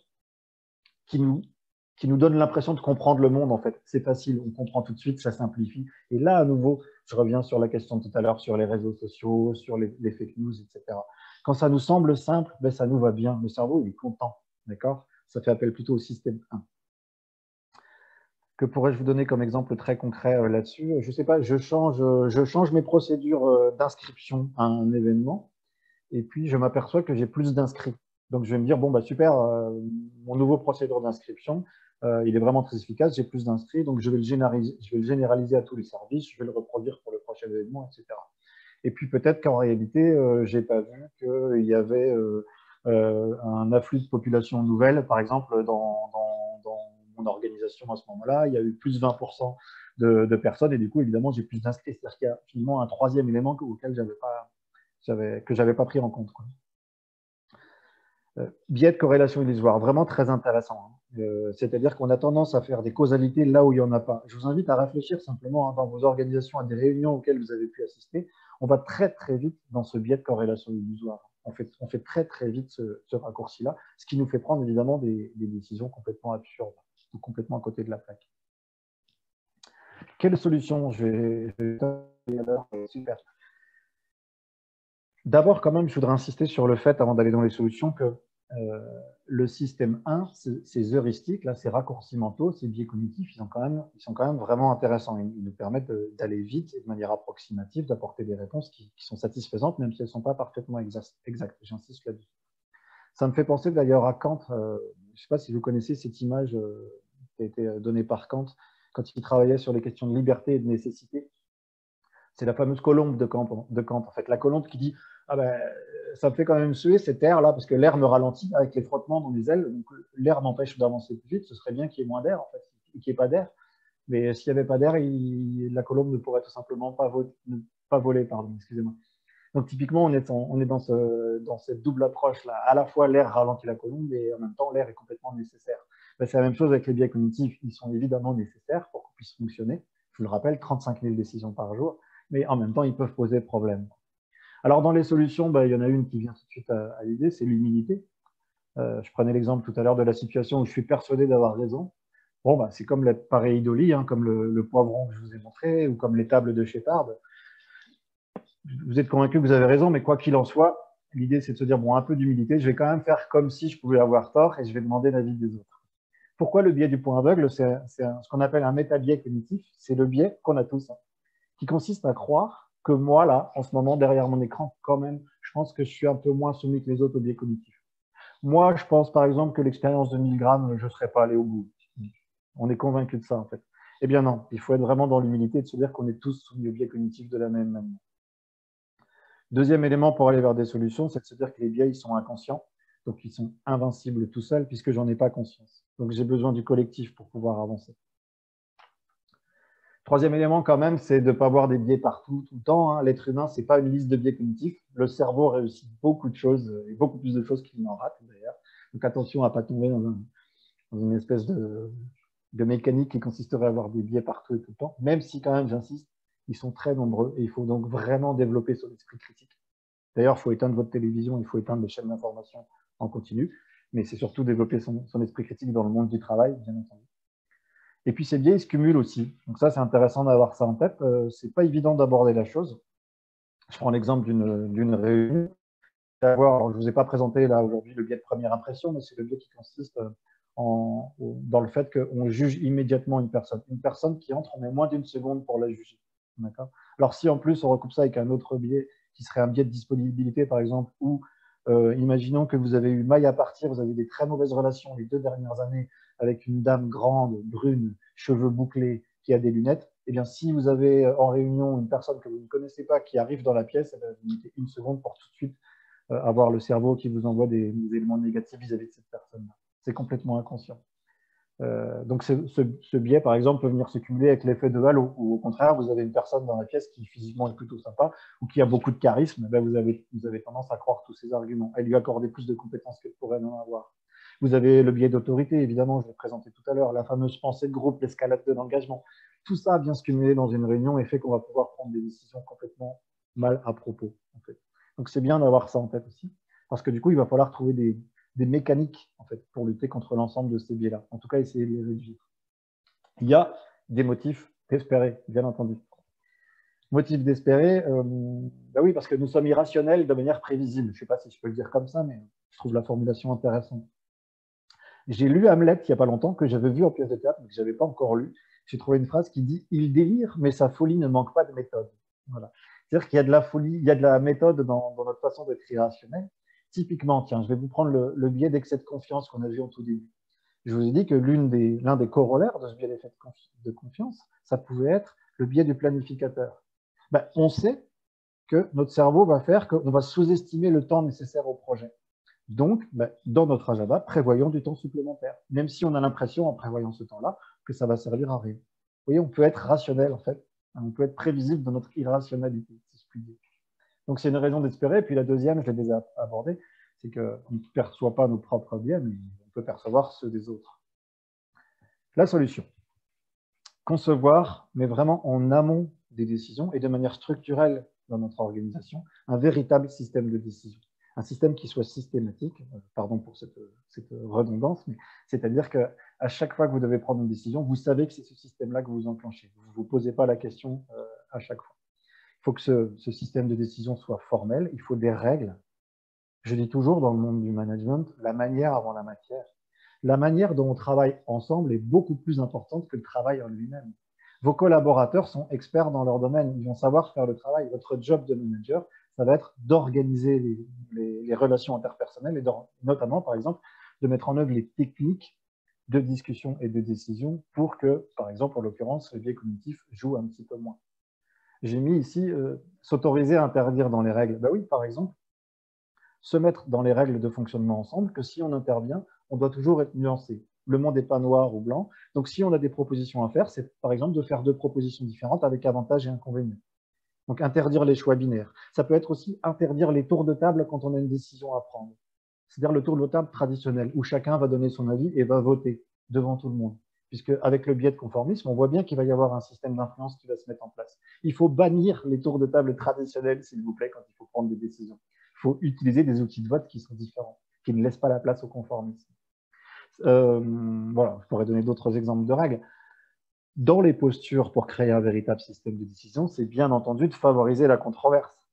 qui nous donnent l'impression de comprendre le monde, en fait. C'est facile, on comprend tout de suite, ça simplifie. Et là, à nouveau, je reviens sur la question de tout à l'heure, sur les réseaux sociaux, sur les fake news, etc. Quand ça nous semble simple, ben, ça nous va bien. Le cerveau, il est content. D'accord? Ça fait appel plutôt au système 1. Que pourrais-je vous donner comme exemple très concret là-dessus? Je ne sais pas, je change mes procédures d'inscription à un événement et puis je m'aperçois que j'ai plus d'inscrits. Donc je vais me dire, bon, bah, super, mon nouveau procédure d'inscription, il est vraiment très efficace, j'ai plus d'inscrits, donc je vais le généraliser à tous les services, je vais le reproduire pour le prochain événement, etc. Et puis peut-être qu'en réalité, je n'ai pas vu qu'il y avait un afflux de population nouvelle, par exemple, dans mon organisation à ce moment-là, il y a eu plus de 20% de personnes, et du coup, évidemment, j'ai plus d'inscrits. C'est-à-dire qu'il y a finalement un troisième élément auquel que j'avais pas pris en compte, quoi. Biais de corrélation illusoire, vraiment très intéressant. C'est-à-dire qu'on a tendance à faire des causalités là où il n'y en a pas. Je vous invite à réfléchir simplement dans vos organisations à des réunions auxquelles vous avez pu assister. On va très très vite dans ce biais de corrélation illusoire. On fait très très vite ce raccourci-là, ce qui nous fait prendre évidemment des décisions complètement absurdes ou complètement à côté de la plaque. Quelle solution je vais super. D'abord, quand même, je voudrais insister sur le fait, avant d'aller dans les solutions, que le système 1, ces heuristiques, là, ces raccourcis mentaux, ces biais cognitifs, ils sont quand même vraiment intéressants. Ils nous permettent d'aller vite et de manière approximative, d'apporter des réponses qui sont satisfaisantes, même si elles ne sont pas parfaitement exactes. J'insiste là-dessus. Ça me fait penser d'ailleurs à Kant. Je ne sais pas si vous connaissez cette image qui a été donnée par Kant quand il travaillait sur les questions de liberté et de nécessité. C'est la fameuse colombe de Kant, en fait. La colombe qui dit ah ben, ça me fait quand même suer cet air-là, parce que l'air me ralentit avec les frottements dans les ailes. Donc l'air m'empêche d'avancer plus vite. Ce serait bien qu'il y ait moins d'air, en fait, qu'il n'y ait pas d'air. Mais s'il n'y avait pas d'air, la colombe ne pourrait tout simplement pas voler. Excusez-moi. Donc typiquement, on est dans cette double approche-là. À la fois, l'air ralentit la colombe et en même temps, l'air est complètement nécessaire. Ben, c'est la même chose avec les biais cognitifs. Ils sont évidemment nécessaires pour qu'on puisse fonctionner. Je vous le rappelle, 35 000 décisions par jour. Mais en même temps, ils peuvent poser problème. Alors, dans les solutions, il y en a une qui vient tout de suite à l'idée, c'est l'humilité. Je prenais l'exemple tout à l'heure de la situation où je suis persuadé d'avoir raison. Bon, c'est comme la pareidolie, comme le poivron que je vous ai montré, ou comme les tables de Shepard. Vous êtes convaincu que vous avez raison, mais quoi qu'il en soit, l'idée, c'est de se dire, bon, un peu d'humilité, je vais quand même faire comme si je pouvais avoir tort et je vais demander l'avis des autres. Pourquoi le biais du point aveugle? C'est ce qu'on appelle un métabiais cognitif. C'est le biais qu'on a tous, qui consiste à croire que moi, là, en ce moment, derrière mon écran, quand même, je pense que je suis un peu moins soumis que les autres au biais cognitif. Moi, je pense, par exemple, que l'expérience de 1000 grammes, je ne serais pas allé au bout. On est convaincu de ça, en fait. Eh bien non, il faut être vraiment dans l'humilité de se dire qu'on est tous soumis au biais cognitif de la même manière. Deuxième élément pour aller vers des solutions, c'est de se dire que les biais, ils sont inconscients, donc ils sont invincibles tout seuls, puisque j'en ai pas conscience. Donc j'ai besoin du collectif pour pouvoir avancer. Troisième élément, quand même, c'est de ne pas avoir des biais partout, tout le temps. L'être humain, ce n'est pas une liste de biais cognitifs. Le cerveau réussit beaucoup de choses, et beaucoup plus de choses qu'il n'en rate, d'ailleurs. Donc attention à ne pas tomber dans une espèce de mécanique qui consisterait à avoir des biais partout et tout le temps, même si, quand même, j'insiste, ils sont très nombreux, et il faut donc vraiment développer son esprit critique. D'ailleurs, il faut éteindre votre télévision, il faut éteindre les chaînes d'information en continu, mais c'est surtout développer son esprit critique dans le monde du travail, bien entendu. Et puis ces biais, ils se cumulent aussi. Donc ça, c'est intéressant d'avoir ça en tête. C'est pas évident d'aborder la chose. Je prends l'exemple d'une réunion. Alors, je ne vous ai pas présenté là aujourd'hui le biais de première impression, mais c'est le biais qui consiste dans le fait qu'on juge immédiatement une personne. Une personne qui entre, on met moins d'une seconde pour la juger. Alors si en plus on recoupe ça avec un autre biais, qui serait un biais de disponibilité par exemple, ou imaginons que vous avez eu maille à partir, vous avez des très mauvaises relations les 2 dernières années avec une dame grande, brune, cheveux bouclés, qui a des lunettes, eh bien, si vous avez en réunion une personne que vous ne connaissez pas qui arrive dans la pièce, vous mettez une seconde pour tout de suite avoir le cerveau qui vous envoie des éléments négatifs vis-à-vis de cette personne-là. C'est complètement inconscient. Donc, ce biais, par exemple, peut venir se cumuler avec l'effet de halo, ou au contraire, vous avez une personne dans la pièce qui physiquement est plutôt sympa, ou qui a beaucoup de charisme, vous avez tendance à croire tous ces arguments, et lui accorder plus de compétences qu'elle pourrait en avoir. Vous avez le biais d'autorité, évidemment, je l'ai présenté tout à l'heure, la fameuse pensée de groupe, l'escalade de l'engagement. Tout ça vient se cumuler dans une réunion et fait qu'on va pouvoir prendre des décisions complètement mal à propos, en fait. Donc, c'est bien d'avoir ça en tête aussi, parce que du coup, il va falloir trouver des mécaniques en fait, pour lutter contre l'ensemble de ces biais-là. En tout cas, essayer de les réduire. Il y a des motifs d'espérer, bien entendu. Motifs d'espérer, oui, parce que nous sommes irrationnels de manière prévisible. Je ne sais pas si je peux le dire comme ça, mais je trouve la formulation intéressante. J'ai lu Hamlet il n'y a pas longtemps, que j'avais vu en pièce de théâtre, mais que je n'avais pas encore lu. J'ai trouvé une phrase qui dit « Il délire, mais sa folie ne manque pas de méthode ». Voilà. C'est-à-dire qu'il y a de la folie, il y a de la méthode dans notre façon d'être irrationnel. Typiquement, tiens, je vais vous prendre le biais d'excès de confiance qu'on a vu en tout début. Je vous ai dit que l'un des corollaires de ce biais d'excès de confiance, ça pouvait être le biais du planificateur. On sait que notre cerveau va faire qu'on va sous-estimer le temps nécessaire au projet. Donc, dans notre agenda, prévoyons du temps supplémentaire, même si on a l'impression, en prévoyant ce temps-là, que ça va servir à rien. Vous voyez, on peut être rationnel, en fait. On peut être prévisible dans notre irrationalité, si je puis dire. Donc, c'est une raison d'espérer. Puis la deuxième, je l'ai déjà abordée, c'est qu'on ne perçoit pas nos propres biais, mais on peut percevoir ceux des autres. La solution. Concevoir, mais vraiment en amont des décisions et de manière structurelle dans notre organisation, un véritable système de décision. Un système qui soit systématique, pardon pour cette redondance, mais c'est-à-dire qu'à chaque fois que vous devez prendre une décision, vous savez que c'est ce système-là que vous enclenchez. Vous ne vous posez pas la question à chaque fois. Il faut que ce système de décision soit formel, il faut des règles. Je dis toujours dans le monde du management, la manière avant la matière. La manière dont on travaille ensemble est beaucoup plus importante que le travail en lui-même. Vos collaborateurs sont experts dans leur domaine, ils vont savoir faire le travail. Votre job de manager, ça va être d'organiser les relations interpersonnelles et notamment, par exemple, de mettre en œuvre les techniques de discussion et de décision pour que, par exemple, en l'occurrence, le biais cognitif joue un petit peu moins. J'ai mis ici s'autoriser à interdire dans les règles. Ben oui, par exemple, se mettre dans les règles de fonctionnement ensemble, que si on intervient, on doit toujours être nuancé. Le monde n'est pas noir ou blanc. Donc, si on a des propositions à faire, c'est par exemple de faire 2 propositions différentes avec avantages et inconvénients. Donc, interdire les choix binaires. Ça peut être aussi interdire les tours de table quand on a une décision à prendre. C'est-à-dire le tour de table traditionnel, où chacun va donner son avis et va voter devant tout le monde. Puisque avec le biais de conformisme, on voit bien qu'il va y avoir un système d'influence qui va se mettre en place. Il faut bannir les tours de table traditionnels, s'il vous plaît, quand il faut prendre des décisions. Il faut utiliser des outils de vote qui sont différents, qui ne laissent pas la place au conformisme. Voilà, je pourrais donner d'autres exemples de règles. Dans les postures pour créer un véritable système de décision, c'est bien entendu de favoriser la controverse.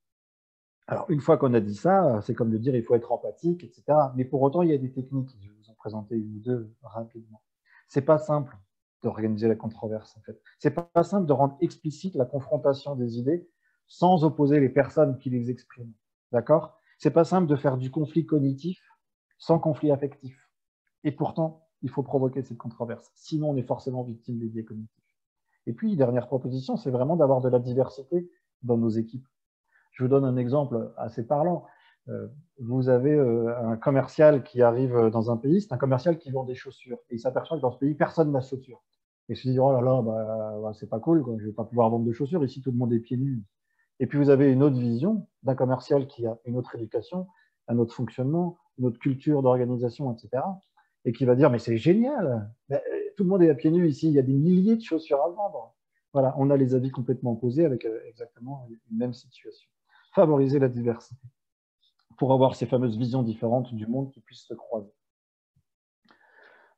Alors, une fois qu'on a dit ça, c'est comme de dire il faut être empathique, etc. Mais pour autant, il y a des techniques. Je vais vous en présenter une ou deux rapidement. C'est pas simple d'organiser la controverse, en fait. C'est pas simple de rendre explicite la confrontation des idées sans opposer les personnes qui les expriment. D'accord? C'est pas simple de faire du conflit cognitif sans conflit affectif. Et pourtant, il faut provoquer cette controverse. Sinon, on est forcément victime des biais cognitifs. Et puis, dernière proposition, c'est vraiment d'avoir de la diversité dans nos équipes. Je vous donne un exemple assez parlant. Vous avez un commercial qui arrive dans un pays, c'est un commercial qui vend des chaussures. Et il s'aperçoit que dans ce pays, personne n'a de chaussures. Et il se dit, oh là là, bah, c'est pas cool, quoi. Je ne vais pas pouvoir vendre de chaussures, ici tout le monde est pieds nus. Et puis vous avez une autre vision d'un commercial qui a une autre éducation, un autre fonctionnement, une autre culture d'organisation, etc. Et qui va dire, mais c'est génial, tout le monde est à pieds nus ici, il y a des milliers de chaussures à vendre. Voilà, on a les avis complètement opposés avec exactement une même situation. Favoriser la diversité pour avoir ces fameuses visions différentes du monde qui puissent se croiser.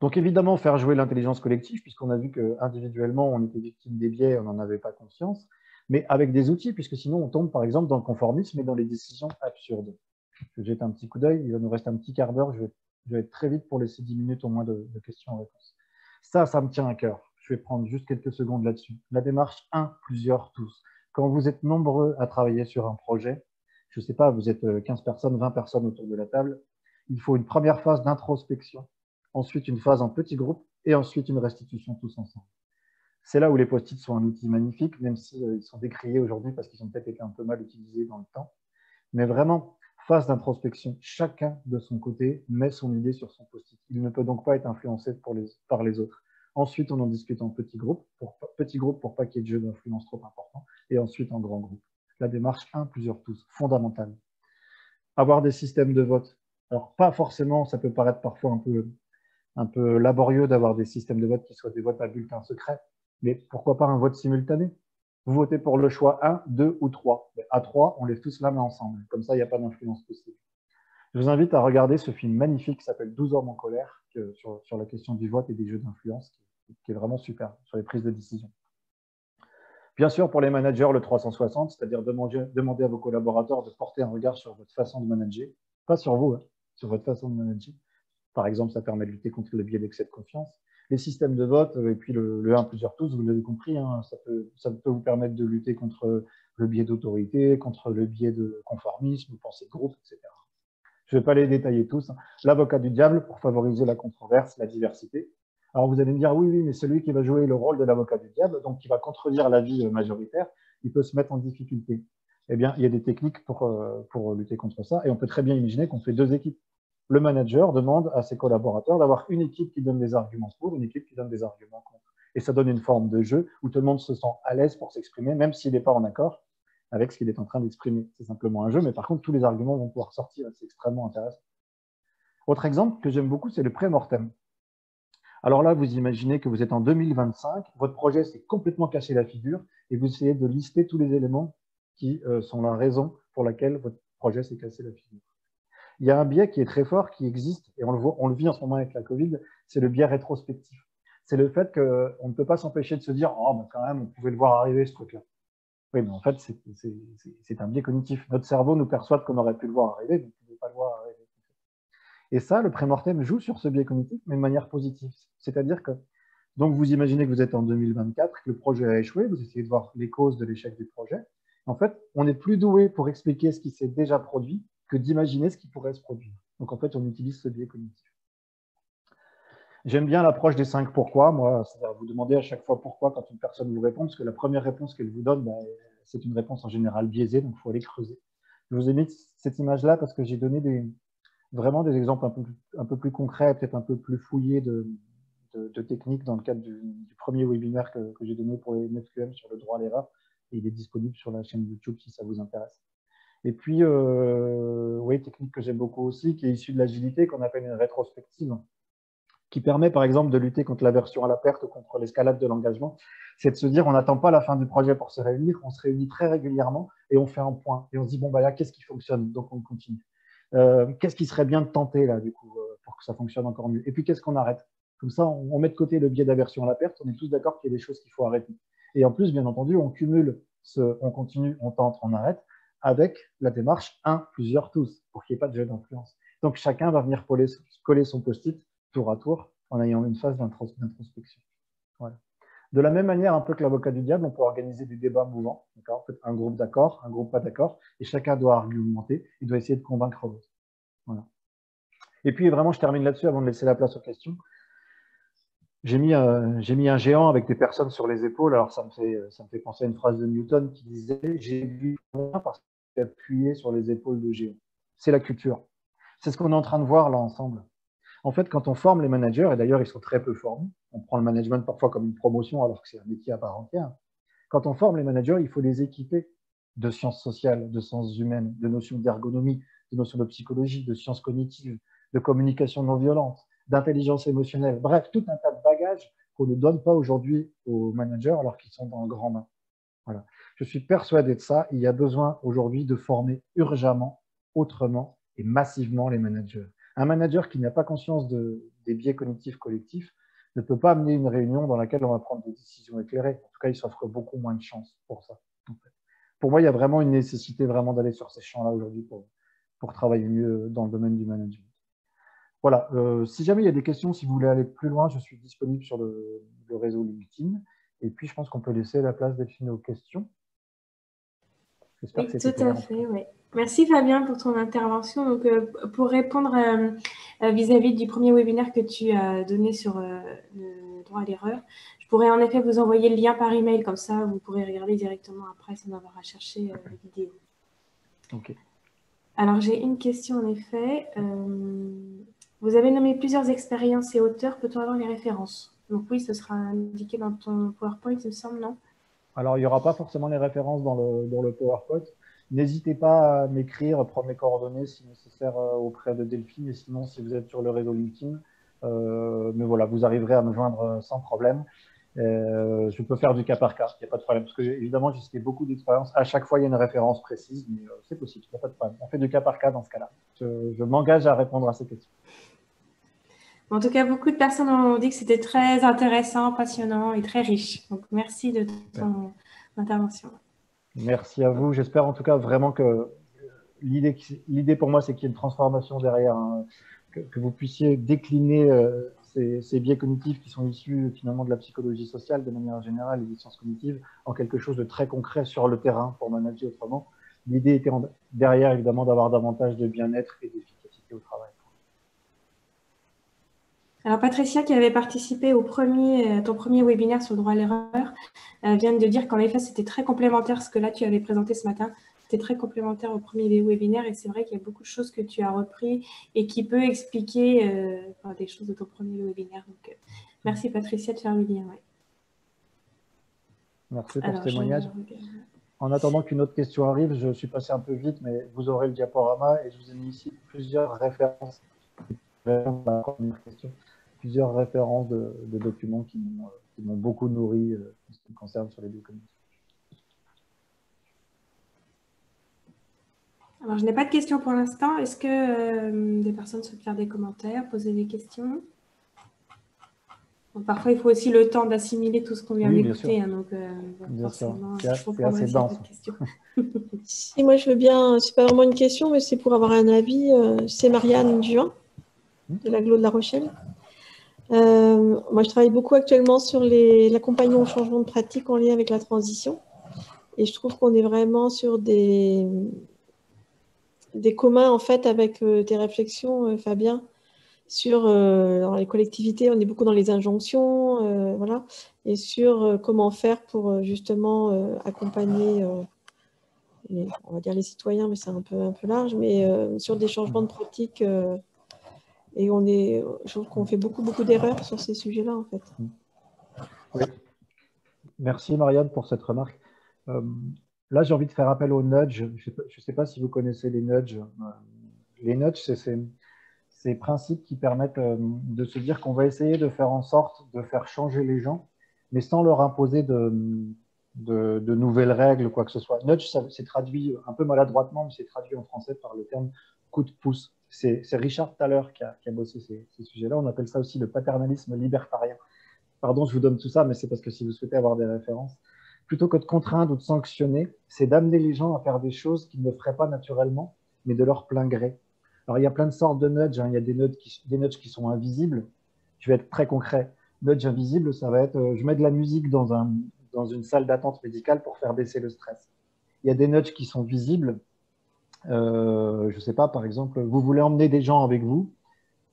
Donc évidemment, faire jouer l'intelligence collective, puisqu'on a vu qu'individuellement, on était victime des biais, on n'en avait pas conscience, mais avec des outils, puisque sinon on tombe par exemple dans le conformisme et dans les décisions absurdes. Je jette un petit coup d'œil, il va nous rester un petit quart d'heure, je vais être très vite pour laisser 10 minutes au moins de questions-réponses. Ça me tient à cœur. Je vais prendre juste quelques secondes là-dessus. La démarche 1, plusieurs, tous. Quand vous êtes nombreux à travailler sur un projet, je ne sais pas, vous êtes 15 personnes, 20 personnes autour de la table, il faut une première phase d'introspection, ensuite une phase en petit groupe et ensuite une restitution tous ensemble. C'est là où les post-it sont un outil magnifique, même s'ils sont décriés aujourd'hui parce qu'ils ont peut-être été un peu mal utilisés dans le temps. Mais vraiment, phase d'introspection, chacun de son côté met son idée sur son post-it. Il ne peut donc pas être influencé par les autres. Ensuite, on en discute en petit groupe pour pas qu'il y ait de jeu d'influence trop important, et ensuite en grand groupe. La démarche 1, plusieurs tous, fondamentale. Avoir des systèmes de vote. Alors, pas forcément, ça peut paraître parfois un peu laborieux d'avoir des systèmes de vote qui soient des votes à bulletin secret, mais pourquoi pas un vote simultané? Vous votez pour le choix 1, 2 ou 3. À 3, on lève tous la main ensemble. Comme ça, il n'y a pas d'influence possible. Je vous invite à regarder ce film magnifique qui s'appelle 12 hommes en colère sur la question du vote et des jeux d'influence, qui est vraiment super, sur les prises de décision. Bien sûr, pour les managers, le 360, c'est-à-dire demander à vos collaborateurs de porter un regard sur votre façon de manager, pas sur vous, hein, sur votre façon de manager. Par exemple, ça permet de lutter contre le biais d'excès de confiance. Les systèmes de vote, et puis le 1 plusieurs tous, vous l'avez compris, hein, ça peut vous permettre de lutter contre le biais d'autorité, contre le biais de conformisme, pensée de groupe, etc. Je ne vais pas les détailler tous. Hein. L'avocat du diable pour favoriser la controverse, la diversité. Alors vous allez me dire, oui, mais celui qui va jouer le rôle de l'avocat du diable, donc qui va contredire l'avis majoritaire, il peut se mettre en difficulté. Eh bien, il y a des techniques pour lutter contre ça, et on peut très bien imaginer qu'on fait 2 équipes. le manager demande à ses collaborateurs d'avoir une équipe qui donne des arguments pour, une équipe qui donne des arguments contre. Et ça donne une forme de jeu où tout le monde se sent à l'aise pour s'exprimer, même s'il n'est pas en accord avec ce qu'il est en train d'exprimer. C'est simplement un jeu, mais par contre, tous les arguments vont pouvoir sortir. C'est extrêmement intéressant. Autre exemple que j'aime beaucoup, c'est le pré-mortem. Alors là, vous imaginez que vous êtes en 2025, votre projet s'est complètement cassé la figure et vous essayez de lister tous les éléments qui sont la raison pour laquelle votre projet s'est cassé la figure. Il y a un biais qui est très fort, qui existe, et on le vit en ce moment avec la Covid, c'est le biais rétrospectif. C'est le fait qu'on ne peut pas s'empêcher de se dire « Oh, ben quand même, on pouvait le voir arriver, ce truc-là. » Oui, mais en fait, c'est un biais cognitif. Notre cerveau nous persuade qu'on aurait pu le voir arriver, mais on ne pouvait pas le voir arriver. Et ça, le pré-mortem joue sur ce biais cognitif, mais de manière positive. C'est-à-dire que, donc vous imaginez que vous êtes en 2024, que le projet a échoué, vous essayez de voir les causes de l'échec du projet. En fait, on est plus doué pour expliquer ce qui s'est déjà produit que d'imaginer ce qui pourrait se produire. Donc en fait, on utilise ce biais cognitif. J'aime bien l'approche des 5 pourquoi. Moi, c'est-à-dire vous demandez à chaque fois pourquoi quand une personne vous répond, parce que la première réponse qu'elle vous donne, c'est une réponse en général biaisée, donc il faut aller creuser. Je vous ai mis cette image-là parce que j'ai donné vraiment des exemples un peu plus concrets, peut-être un peu plus fouillés de techniques dans le cadre du premier webinaire que j'ai donné pour les NetQM sur le droit à l'erreur. Et il est disponible sur la chaîne YouTube si ça vous intéresse. Et puis, oui, technique que j'aime beaucoup aussi, qui est issue de l'agilité, qu'on appelle une rétrospective, qui permet par exemple de lutter contre l'aversion à la perte ou contre l'escalade de l'engagement. C'est de se dire, on n'attend pas la fin du projet pour se réunir, on se réunit très régulièrement et on fait un point. Et on se dit, bon, bah là, qu'est-ce qui fonctionne? Donc, on continue. Qu'est-ce qui serait bien de tenter là, du coup, pour que ça fonctionne encore mieux? Et puis, qu'est-ce qu'on arrête? Comme ça, on met de côté le biais d'aversion à la perte, on est tous d'accord qu'il y a des choses qu'il faut arrêter. Et en plus, bien entendu, on cumule on continue, on tente, on arrête, avec la démarche un, plusieurs, tous, pour qu'il n'y ait pas de jeu d'influence. Donc, chacun va venir coller son post-it tour à tour en ayant une phase d'introspection. Voilà. De la même manière, un peu que l'avocat du diable, on peut organiser des débats mouvants. En fait, un groupe d'accord, un groupe pas d'accord, et chacun doit argumenter, il doit essayer de convaincre l'autre. Voilà. Et puis, vraiment, je termine là-dessus avant de laisser la place aux questions. J'ai mis un géant avec des personnes sur les épaules. Alors, ça me fait penser à une phrase de Newton qui disait « J'ai vu parce que j'ai appuyé sur les épaules de géants ». C'est la culture. C'est ce qu'on est en train de voir là ensemble. En fait, quand on forme les managers, et d'ailleurs, ils sont très peu formés, on prend le management parfois comme une promotion alors que c'est un métier à part entière. Quand on forme les managers, il faut les équiper de sciences sociales, de sciences humaines, de notions d'ergonomie, de notions de psychologie, de sciences cognitives, de communication non violente, d'intelligence émotionnelle. Bref, tout un tas de bagages qu'on ne donne pas aujourd'hui aux managers alors qu'ils sont dans le grand bain. Voilà. Je suis persuadé de ça. Il y a besoin aujourd'hui de former urgemment, autrement et massivement les managers. Un manager qui n'a pas conscience des biais cognitifs collectifs ne peut pas amener une réunion dans laquelle on va prendre des décisions éclairées. En tout cas, il s'offre beaucoup moins de chances pour ça. En fait. Pour moi, il y a vraiment une nécessité vraiment d'aller sur ces champs-là aujourd'hui pour travailler mieux dans le domaine du management. Voilà. Si jamais il y a des questions, si vous voulez aller plus loin, je suis disponible sur le réseau LinkedIn. Et puis, je pense qu'on peut laisser la place Delphine aux questions. Oui, tout à fait. Ouais. Merci Fabien pour ton intervention. Donc, pour répondre vis-à-vis du premier webinaire que tu as donné sur le droit à l'erreur, je pourrais en effet vous envoyer le lien par email, comme ça vous pourrez regarder directement après sans avoir à chercher la vidéo. Ok. Alors, j'ai une question en effet. Vous avez nommé plusieurs expériences et auteurs. Peut-on avoir les références? Donc oui, ce sera indiqué dans ton PowerPoint, il me semble, non? Alors, il n'y aura pas forcément les références dans le PowerPoint. N'hésitez pas à m'écrire, prendre mes coordonnées si nécessaire auprès de Delphine, et sinon, si vous êtes sur le réseau LinkedIn, mais voilà, vous arriverez à me joindre sans problème. Je peux faire du cas par cas, il n'y a pas de problème, parce que évidemment, j'ai cité beaucoup d'expériences. À chaque fois, il y a une référence précise, mais c'est possible, il n'y a pas de problème. On fait du cas par cas dans ce cas-là. Je m'engage à répondre à ces questions. En tout cas, beaucoup de personnes ont dit que c'était très intéressant, passionnant et très riche. Donc, merci de ton intervention. Merci à vous. J'espère en tout cas vraiment que l'idée pour moi, c'est qu'il y ait une transformation derrière, hein, que vous puissiez décliner ces biais cognitifs qui sont issus finalement de la psychologie sociale de manière générale et des sciences cognitives en quelque chose de très concret sur le terrain pour manager autrement. L'idée était derrière évidemment d'avoir davantage de bien-être et d'efficacité au travail. Alors Patricia, qui avait participé au ton premier webinaire sur le droit à l'erreur, vient de dire qu'en effet, c'était très complémentaire ce que là tu avais présenté ce matin. c'était très complémentaire au premier webinaire et c'est vrai qu'il y a beaucoup de choses que tu as repris et qui peut expliquer des choses de ton premier webinaire. Donc, merci Patricia de faire le lien. Ouais. Merci pour ce témoignage. En attendant qu'une autre question arrive, je suis passé un peu vite, mais vous aurez le diaporama et je vous ai mis ici plusieurs références. Plusieurs références de documents qui m'ont beaucoup nourri en ce qui me concerne sur les biais cognitifs. Alors, je n'ai pas de questions pour l'instant. Est-ce que des personnes souhaitent faire des commentaires, poser des questions? Bon, parfois, il faut aussi le temps d'assimiler tout ce qu'on vient d'écouter. Hein, donc, bien sûr. C'est assez dense. Si, moi, je veux bien, c'est pas vraiment une question, mais c'est pour avoir un avis. C'est Marianne Juin, de l'Agglo de La Rochelle. Moi, je travaille beaucoup actuellement sur l'accompagnement au changement de pratique en lien avec la transition. Et je trouve qu'on est vraiment sur des communs, en fait, avec tes réflexions, Fabien, sur dans les collectivités, on est beaucoup dans les injonctions, voilà, et sur comment faire pour justement accompagner, on va dire les citoyens, mais c'est un peu large, mais sur des changements de pratique. Et je trouve qu'on fait beaucoup d'erreurs sur ces sujets-là, en fait. Oui. Merci Marianne pour cette remarque. Là, j'ai envie de faire appel aux nudges. Je ne sais pas si vous connaissez les nudges. Les nudges, c'est ces principes qui permettent de se dire qu'on va essayer de faire en sorte de faire changer les gens, mais sans leur imposer de nouvelles règles ou quoi que ce soit. Nudge, c'est traduit un peu maladroitement, mais c'est traduit en français par le terme coup de pouce. C'est Richard Thaler qui a bossé ces sujets-là. On appelle ça aussi le paternalisme libertarien. Pardon, je vous donne tout ça, mais c'est parce que si vous souhaitez avoir des références, plutôt que de contraindre ou de sanctionner, c'est d'amener les gens à faire des choses qu'ils ne feraient pas naturellement, mais de leur plein gré. Alors, il y a plein de sortes de nudges. Hein. Il y a des nudges qui sont invisibles. Je vais être très concret. Nudge invisible, ça va être je mets de la musique dans une salle d'attente médicale pour faire baisser le stress. Il y a des nudges qui sont visibles. Je ne sais pas, par exemple, vous voulez emmener des gens avec vous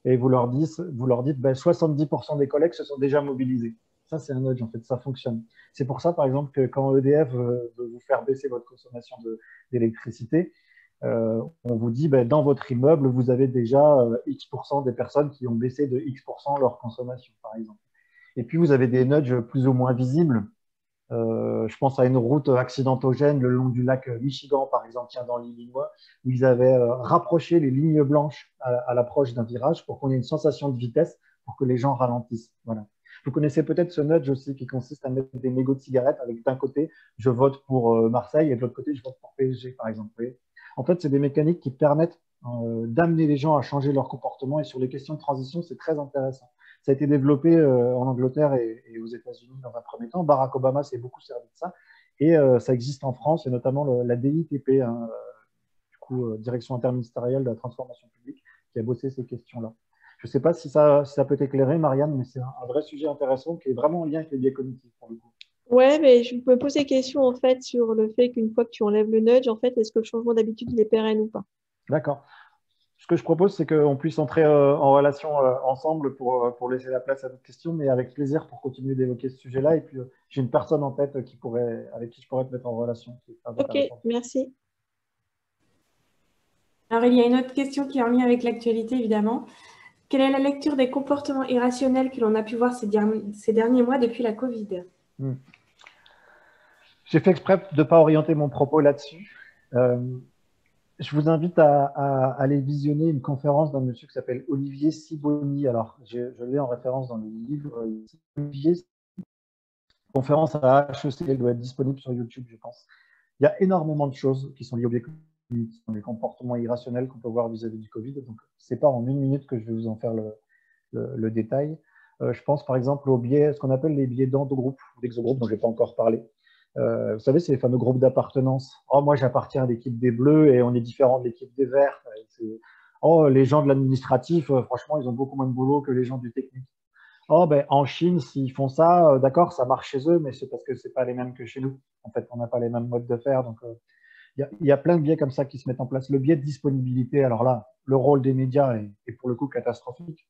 et vous leur dites 70% des collègues se sont déjà mobilisés. Ça, c'est un nudge, en fait, ça fonctionne. C'est pour ça, par exemple, que quand EDF veut vous faire baisser votre consommation d'électricité, on vous dit, dans votre immeuble, vous avez déjà X% des personnes qui ont baissé de X% leur consommation, par exemple. Et puis, vous avez des nudges plus ou moins visibles. Je pense à une route accidentogène le long du lac Michigan, par exemple, dans l'Illinois, où ils avaient rapproché les lignes blanches à l'approche d'un virage pour qu'on ait une sensation de vitesse pour que les gens ralentissent. Voilà. Vous connaissez peut-être ce nudge aussi qui consiste à mettre des mégots de cigarettes avec d'un côté, je vote pour Marseille et de l'autre côté, je vote pour PSG, par exemple. En fait, c'est des mécaniques qui permettent d'amener les gens à changer leur comportement et sur les questions de transition, c'est très intéressant. Ça a été développé en Angleterre et aux États-Unis dans un premier temps. Barack Obama s'est beaucoup servi de ça. Et ça existe en France, et notamment la DITP, hein, Direction interministérielle de la transformation publique, qui a bossé ces questions-là. Je ne sais pas si ça peut t'éclairer, Marianne, mais c'est un vrai sujet intéressant qui est vraiment en lien avec les biais cognitifs, pour le coup. Ouais, mais je me pose des questions, en fait, sur le fait qu'une fois que tu enlèves le nudge, en fait, est-ce que le changement d'habitude, il est pérenne ou pas? D'accord. Ce que je propose, c'est qu'on puisse entrer en relation ensemble pour laisser la place à d'autres questions, mais avec plaisir pour continuer d'évoquer ce sujet-là. Et puis, j'ai une personne en tête avec qui je pourrais te mettre en relation. Ok, merci. Alors, il y a une autre question qui est en lien avec l'actualité, évidemment. Quelle est la lecture des comportements irrationnels que l'on a pu voir ces derniers mois depuis la Covid? J'ai fait exprès de ne pas orienter mon propos là-dessus. Je vous invite à aller visionner une conférence d'un monsieur qui s'appelle Olivier Sibony. Alors, je l'ai en référence dans le livre. Olivier, conférence à HEC, elle doit être disponible sur YouTube, je pense. Il y a énormément de choses qui sont liées aux biais cognitifs, les comportements irrationnels qu'on peut voir vis-à-vis du Covid. Donc, ce n'est pas en une minute que je vais vous en faire le détail. Je pense par exemple aux biais, ce qu'on appelle les biais d'endogroupe ou d'exogroupe, dont je n'ai pas encore parlé. Vous savez, c'est les fameux groupes d'appartenance. Oh, moi, j'appartiens à l'équipe des Bleus et on est différent de l'équipe des Verts. Oh, les gens de l'administratif, franchement, ils ont beaucoup moins de boulot que les gens du technique. Oh, en Chine, s'ils font ça, d'accord, ça marche chez eux, mais c'est parce que ce n'est pas les mêmes que chez nous. En fait, on n'a pas les mêmes modes de faire. Donc, il y a plein de biais comme ça qui se mettent en place. Le biais de disponibilité, alors là, le rôle des médias est pour le coup catastrophique.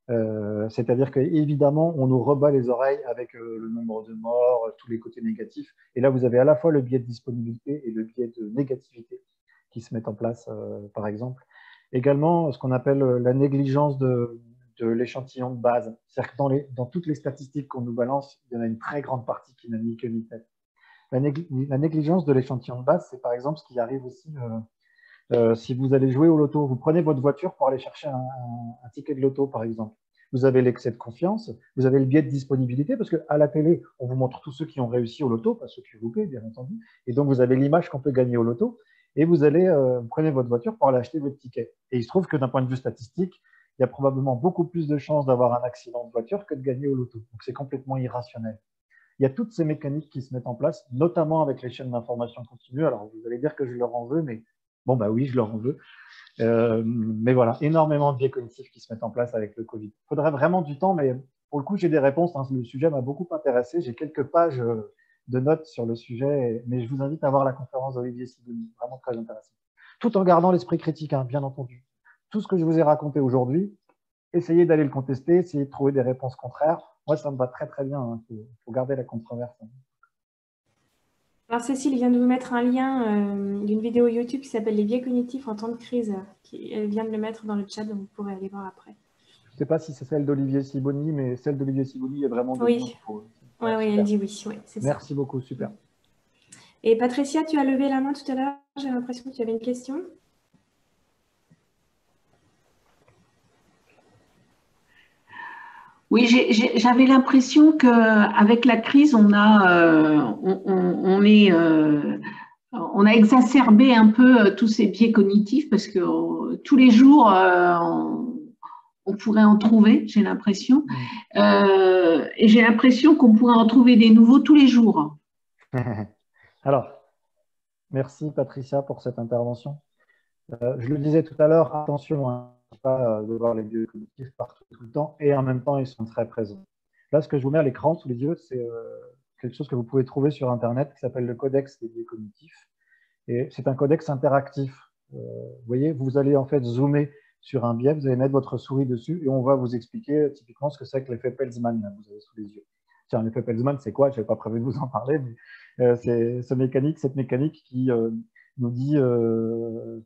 C'est-à-dire qu'évidemment, on nous rebat les oreilles avec le nombre de morts, tous les côtés négatifs. Et là, vous avez à la fois le biais de disponibilité et le biais de négativité qui se mettent en place, par exemple. Également, ce qu'on appelle la négligence de l'échantillon de base. C'est-à-dire que dans toutes les statistiques qu'on nous balance, il y en a une très grande partie qui n'a ni queue ni tête. La négligence de l'échantillon de base, c'est par exemple ce qui arrive aussi si vous allez jouer au loto. Vous prenez votre voiture pour aller chercher un ticket de loto, par exemple. Vous avez l'excès de confiance, vous avez le biais de disponibilité, parce qu'à la télé, on vous montre tous ceux qui ont réussi au loto, pas ceux qui ont loupé, bien entendu. Et donc, vous avez l'image qu'on peut gagner au loto. Et vous prenez votre voiture pour aller acheter votre ticket. Et il se trouve que d'un point de vue statistique, il y a probablement beaucoup plus de chances d'avoir un accident de voiture que de gagner au loto. Donc, c'est complètement irrationnel. Il y a toutes ces mécaniques qui se mettent en place, notamment avec les chaînes d'information continue. Alors, vous allez dire que je leur en veux, mais bon, bah oui, je leur en veux. Mais voilà, énormément de biais cognitifs qui se mettent en place avec le Covid. Il faudrait vraiment du temps, mais pour le coup, j'ai des réponses. Hein. Le sujet m'a beaucoup intéressé. J'ai quelques pages de notes sur le sujet, mais je vous invite à voir la conférence d'Olivier Sidoni, vraiment très intéressant. Tout en gardant l'esprit critique, hein, bien entendu. Tout ce que je vous ai raconté aujourd'hui, essayez d'aller le contester, essayez de trouver des réponses contraires. Moi, ça me va très très bien. Il faut garder la controverse. Hein. Alors, Cécile vient de vous mettre un lien d'une vidéo YouTube qui s'appelle Les biais cognitifs en temps de crise. Elle vient de le mettre dans le chat, donc vous pourrez aller voir après. Je ne sais pas si c'est celle d'Olivier Siboni, mais celle d'Olivier Siboni est vraiment de Oui, ouais, oui, elle dit oui, c'est ça. Merci beaucoup, super. Et Patricia, tu as levé la main tout à l'heure. J'ai l'impression que tu avais une question. Oui, j'avais l'impression qu'avec la crise, on a exacerbé un peu tous ces biais cognitifs parce que tous les jours, on pourrait en trouver, j'ai l'impression. Et j'ai l'impression qu'on pourrait en trouver des nouveaux tous les jours. Alors, merci Patricia pour cette intervention. Je le disais tout à l'heure, attention à ne pas de voir les biais cognitifs partout tout le temps et en même temps, ils sont très présents. Là, ce que je vous mets à l'écran sous les yeux, c'est quelque chose que vous pouvez trouver sur Internet qui s'appelle le Codex des biais cognitifs. Et c'est un codex interactif. Vous voyez, vous allez en fait zoomer sur un biais, vous allez mettre votre souris dessus et on va vous expliquer typiquement ce que c'est que l'effet Peltzman, là, vous avez sous les yeux. Tiens, l'effet Peltzman, c'est quoi? Je n'avais pas prévu de vous en parler, mais c'est cette mécanique qui nous dit,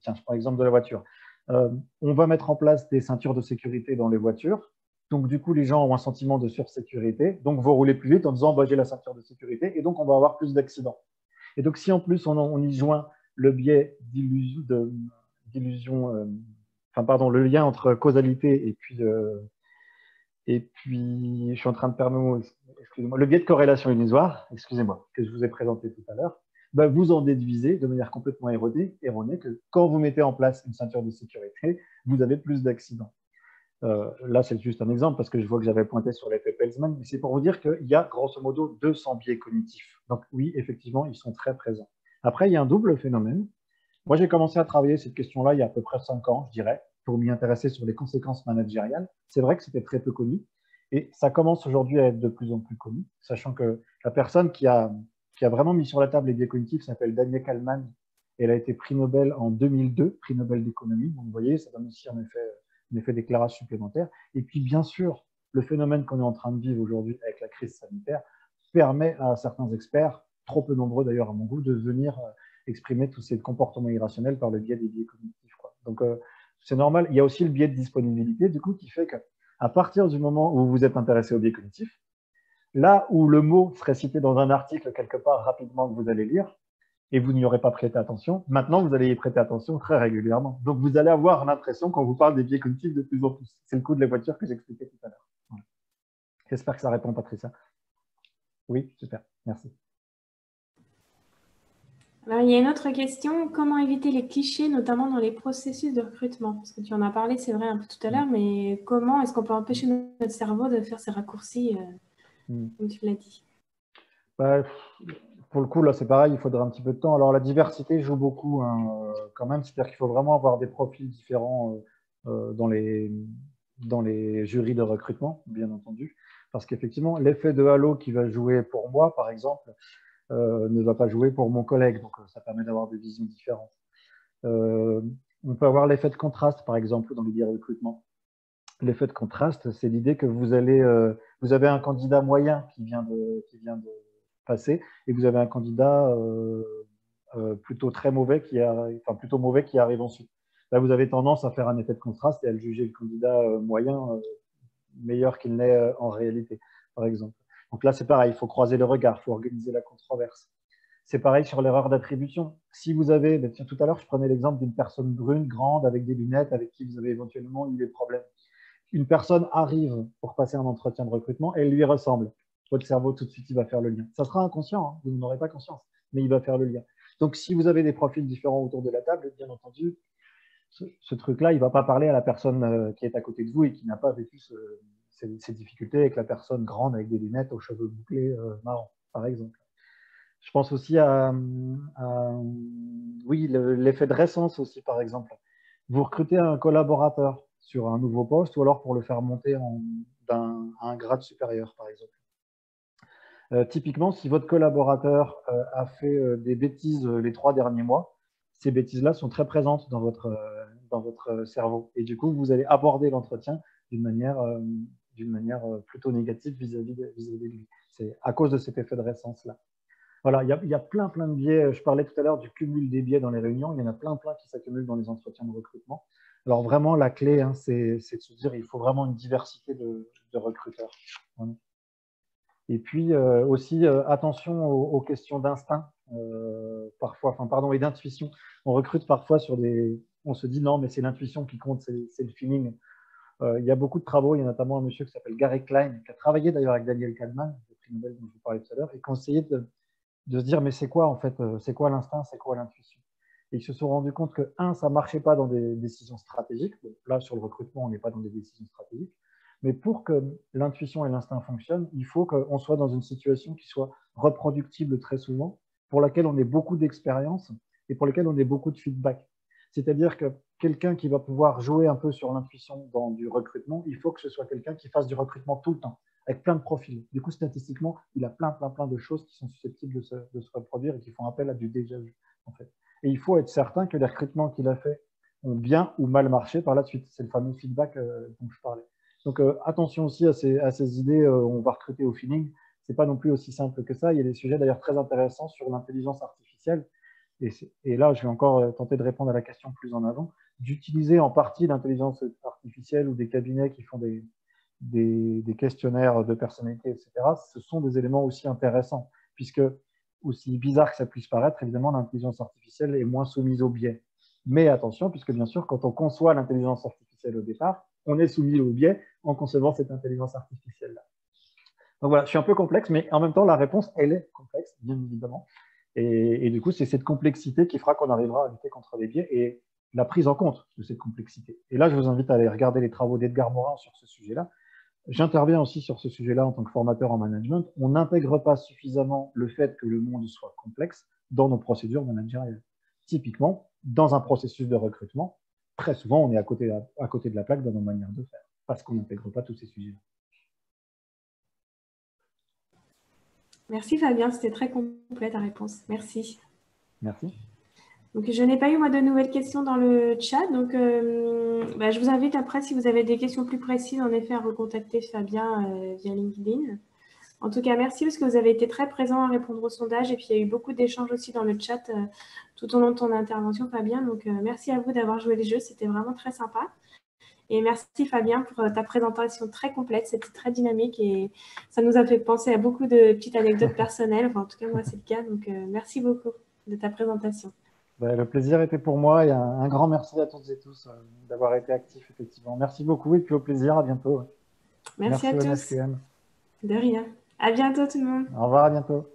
tiens, je prends l'exemple de la voiture. On va mettre en place des ceintures de sécurité dans les voitures. Donc, du coup, les gens ont un sentiment de sursécurité. Donc, vous roulez plus vite en disant, bah, j'ai la ceinture de sécurité. Et donc, on va avoir plus d'accidents. Et donc, si en plus, on y joint le biais d'illusion, le lien entre causalité et puis, je suis en train de perdre mes mots, excusez-moi, le biais de corrélation illusoire, excusez-moi, que je vous ai présenté tout à l'heure, ben, vous en déduisez de manière complètement erronée que quand vous mettez en place une ceinture de sécurité, vous avez plus d'accidents. Là, c'est juste un exemple parce que je vois que j'avais pointé sur l'effet Peltzman, mais c'est pour vous dire qu'il y a grosso modo 200 biais cognitifs. Donc oui, effectivement, ils sont très présents. Après, il y a un double phénomène. Moi, j'ai commencé à travailler cette question-là il y a à peu près 5 ans, je dirais, pour m'y intéresser sur les conséquences managériales. C'est vrai que c'était très peu connu et ça commence aujourd'hui à être de plus en plus connu, sachant que la personne qui a vraiment mis sur la table les biais cognitifs s'appelle Danielle Kahneman. Elle a été prix Nobel en 2002, prix Nobel d'économie. Donc, vous voyez, ça donne aussi un effet d'éclairage supplémentaire. Et puis, bien sûr, le phénomène qu'on est en train de vivre aujourd'hui avec la crise sanitaire permet à certains experts, trop peu nombreux d'ailleurs à mon goût, de venir exprimer tous ces comportements irrationnels par le biais des biais cognitifs. Quoi. Donc, c'est normal. Il y a aussi le biais de disponibilité, du coup, qui fait qu'à partir du moment où vous êtes intéressé au biais cognitif, là où le mot serait cité dans un article quelque part rapidement que vous allez lire, et vous n'y aurez pas prêté attention, maintenant vous allez y prêter attention très régulièrement. Donc vous allez avoir l'impression qu'on vous parle des biais cognitifs de plus en plus. C'est le coup de la voiture que j'expliquais tout à l'heure. Voilà. J'espère que ça répond, Patricia. Oui, super, merci. Alors, il y a une autre question. Comment éviter les clichés, notamment dans les processus de recrutement? Parce que tu en as parlé, c'est vrai, un peu tout à l'heure, mais comment est-ce qu'on peut empêcher notre cerveau de faire ces raccourcis, comme tu l'as dit? Bah, pour le coup, là, c'est pareil, il faudra un petit peu de temps. Alors, la diversité joue beaucoup quand même. C'est-à-dire qu'il faut vraiment avoir des profils différents dans les jurys de recrutement, bien entendu. Parce qu'effectivement, l'effet de halo qui va jouer pour moi, par exemple, ne va pas jouer pour mon collègue. Donc, ça permet d'avoir des visions différentes. On peut avoir l'effet de contraste, par exemple, dans les biais de recrutement. L'effet de contraste, c'est l'idée que vous avez un candidat moyen qui vient de passer et vous avez un candidat plutôt très mauvais plutôt mauvais qui arrive ensuite. Là, vous avez tendance à faire un effet de contraste et à le juger le candidat moyen meilleur qu'il n'est en réalité, par exemple. Donc là, c'est pareil, il faut croiser le regard, il faut organiser la controverse. C'est pareil sur l'erreur d'attribution. Si vous avez, tiens, tout à l'heure, je prenais l'exemple d'une personne brune, grande, avec des lunettes, avec qui vous avez éventuellement eu des problèmes. Une personne arrive pour passer un entretien de recrutement, elle lui ressemble. Votre cerveau, tout de suite, il va faire le lien. Ça sera inconscient, hein, vous n'en aurez pas conscience, mais il va faire le lien. Donc, si vous avez des profils différents autour de la table, bien entendu, ce truc-là, il ne va pas parler à la personne qui est à côté de vous et qui n'a pas vécu ces difficultés avec la personne grande avec des lunettes aux cheveux bouclés marrants, par exemple. Je pense aussi oui, l'effet de récence aussi, par exemple. Vous recrutez un collaborateur sur un nouveau poste ou alors pour le faire monter à un grade supérieur, par exemple. Typiquement, si votre collaborateur a fait des bêtises les 3 derniers mois, ces bêtises-là sont très présentes dans votre cerveau. Et du coup, vous allez aborder l'entretien d'une manière plutôt négative vis-à-vis de lui. C'est à cause de cet effet de récence-là. Voilà, il y a plein de biais. Je parlais tout à l'heure du cumul des biais dans les réunions. Il y en a plein qui s'accumulent dans les entretiens de recrutement. Alors vraiment, la clé, hein, c'est de se dire qu'il faut vraiment une diversité de recruteurs. Voilà. Et puis aussi, attention aux questions d'instinct, et d'intuition. On recrute parfois on se dit non, mais c'est l'intuition qui compte, c'est le feeling. Il y a beaucoup de travaux, il y a notamment un monsieur qui s'appelle Gary Klein, qui a travaillé d'ailleurs avec Daniel Kahneman, le prix Nobel dont je vous parlais tout à l'heure, et qui a essayé de se dire mais c'est quoi en fait, c'est quoi l'instinct, c'est quoi l'intuition. Et ils se sont rendus compte que, ça ne marchait pas dans des décisions stratégiques. Donc, là, sur le recrutement, on n'est pas dans des décisions stratégiques. Mais pour que l'intuition et l'instinct fonctionnent, il faut qu'on soit dans une situation qui soit reproductible très souvent, pour laquelle on ait beaucoup d'expérience et pour laquelle on ait beaucoup de feedback. C'est-à-dire que quelqu'un qui va pouvoir jouer un peu sur l'intuition dans du recrutement, il faut que ce soit quelqu'un qui fasse du recrutement tout le temps, avec plein de profils. Du coup, statistiquement, il a plein de choses qui sont susceptibles de se reproduire et qui font appel à du déjà vu, en fait. Et il faut être certain que les recrutements qu'il a faits ont bien ou mal marché par la suite. C'est le fameux feedback dont je parlais. Donc, attention aussi à ces idées, on va recruter au feeling. Ce n'est pas non plus aussi simple que ça. Il y a des sujets d'ailleurs très intéressants sur l'intelligence artificielle. Et là, je vais encore tenter de répondre à la question plus en avant, d'utiliser en partie l'intelligence artificielle ou des cabinets qui font des questionnaires de personnalité, etc. Ce sont des éléments aussi intéressants, puisque, aussi bizarre que ça puisse paraître, évidemment, l'intelligence artificielle est moins soumise aux biais. Mais attention, puisque bien sûr, quand on conçoit l'intelligence artificielle au départ, on est soumis aux biais en concevant cette intelligence artificielle-là. Donc voilà, je suis un peu complexe, mais en même temps, la réponse, elle est complexe, bien évidemment. Et du coup, c'est cette complexité qui fera qu'on arrivera à lutter contre les biais et la prise en compte de cette complexité. Et là, je vous invite à aller regarder les travaux d'Edgar Morin sur ce sujet-là. J'interviens aussi sur ce sujet-là en tant que formateur en management. On n'intègre pas suffisamment le fait que le monde soit complexe dans nos procédures managériales. Typiquement, dans un processus de recrutement, très souvent, on est à côté de la plaque dans nos manières de faire, parce qu'on n'intègre pas tous ces sujets-là. Merci Fabien, c'était très complet ta réponse. Merci. Merci. Donc, je n'ai pas eu moi de nouvelles questions dans le chat, donc je vous invite après, si vous avez des questions plus précises, en effet, à recontacter Fabien via LinkedIn. En tout cas, merci parce que vous avez été très présent à répondre au sondage et puis il y a eu beaucoup d'échanges aussi dans le chat tout au long de ton intervention, Fabien. Donc, merci à vous d'avoir joué le jeu, c'était vraiment très sympa. Et merci Fabien pour ta présentation très complète, c'était très dynamique et ça nous a fait penser à beaucoup de petites anecdotes personnelles. Enfin, en tout cas, moi, c'est le cas. Donc, merci beaucoup de ta présentation. Le plaisir était pour moi et un grand merci à toutes et tous d'avoir été actifs, effectivement. Merci beaucoup et puis au plaisir, à bientôt. Merci à tous. MSQM. De rien. À bientôt tout le monde. Au revoir, à bientôt.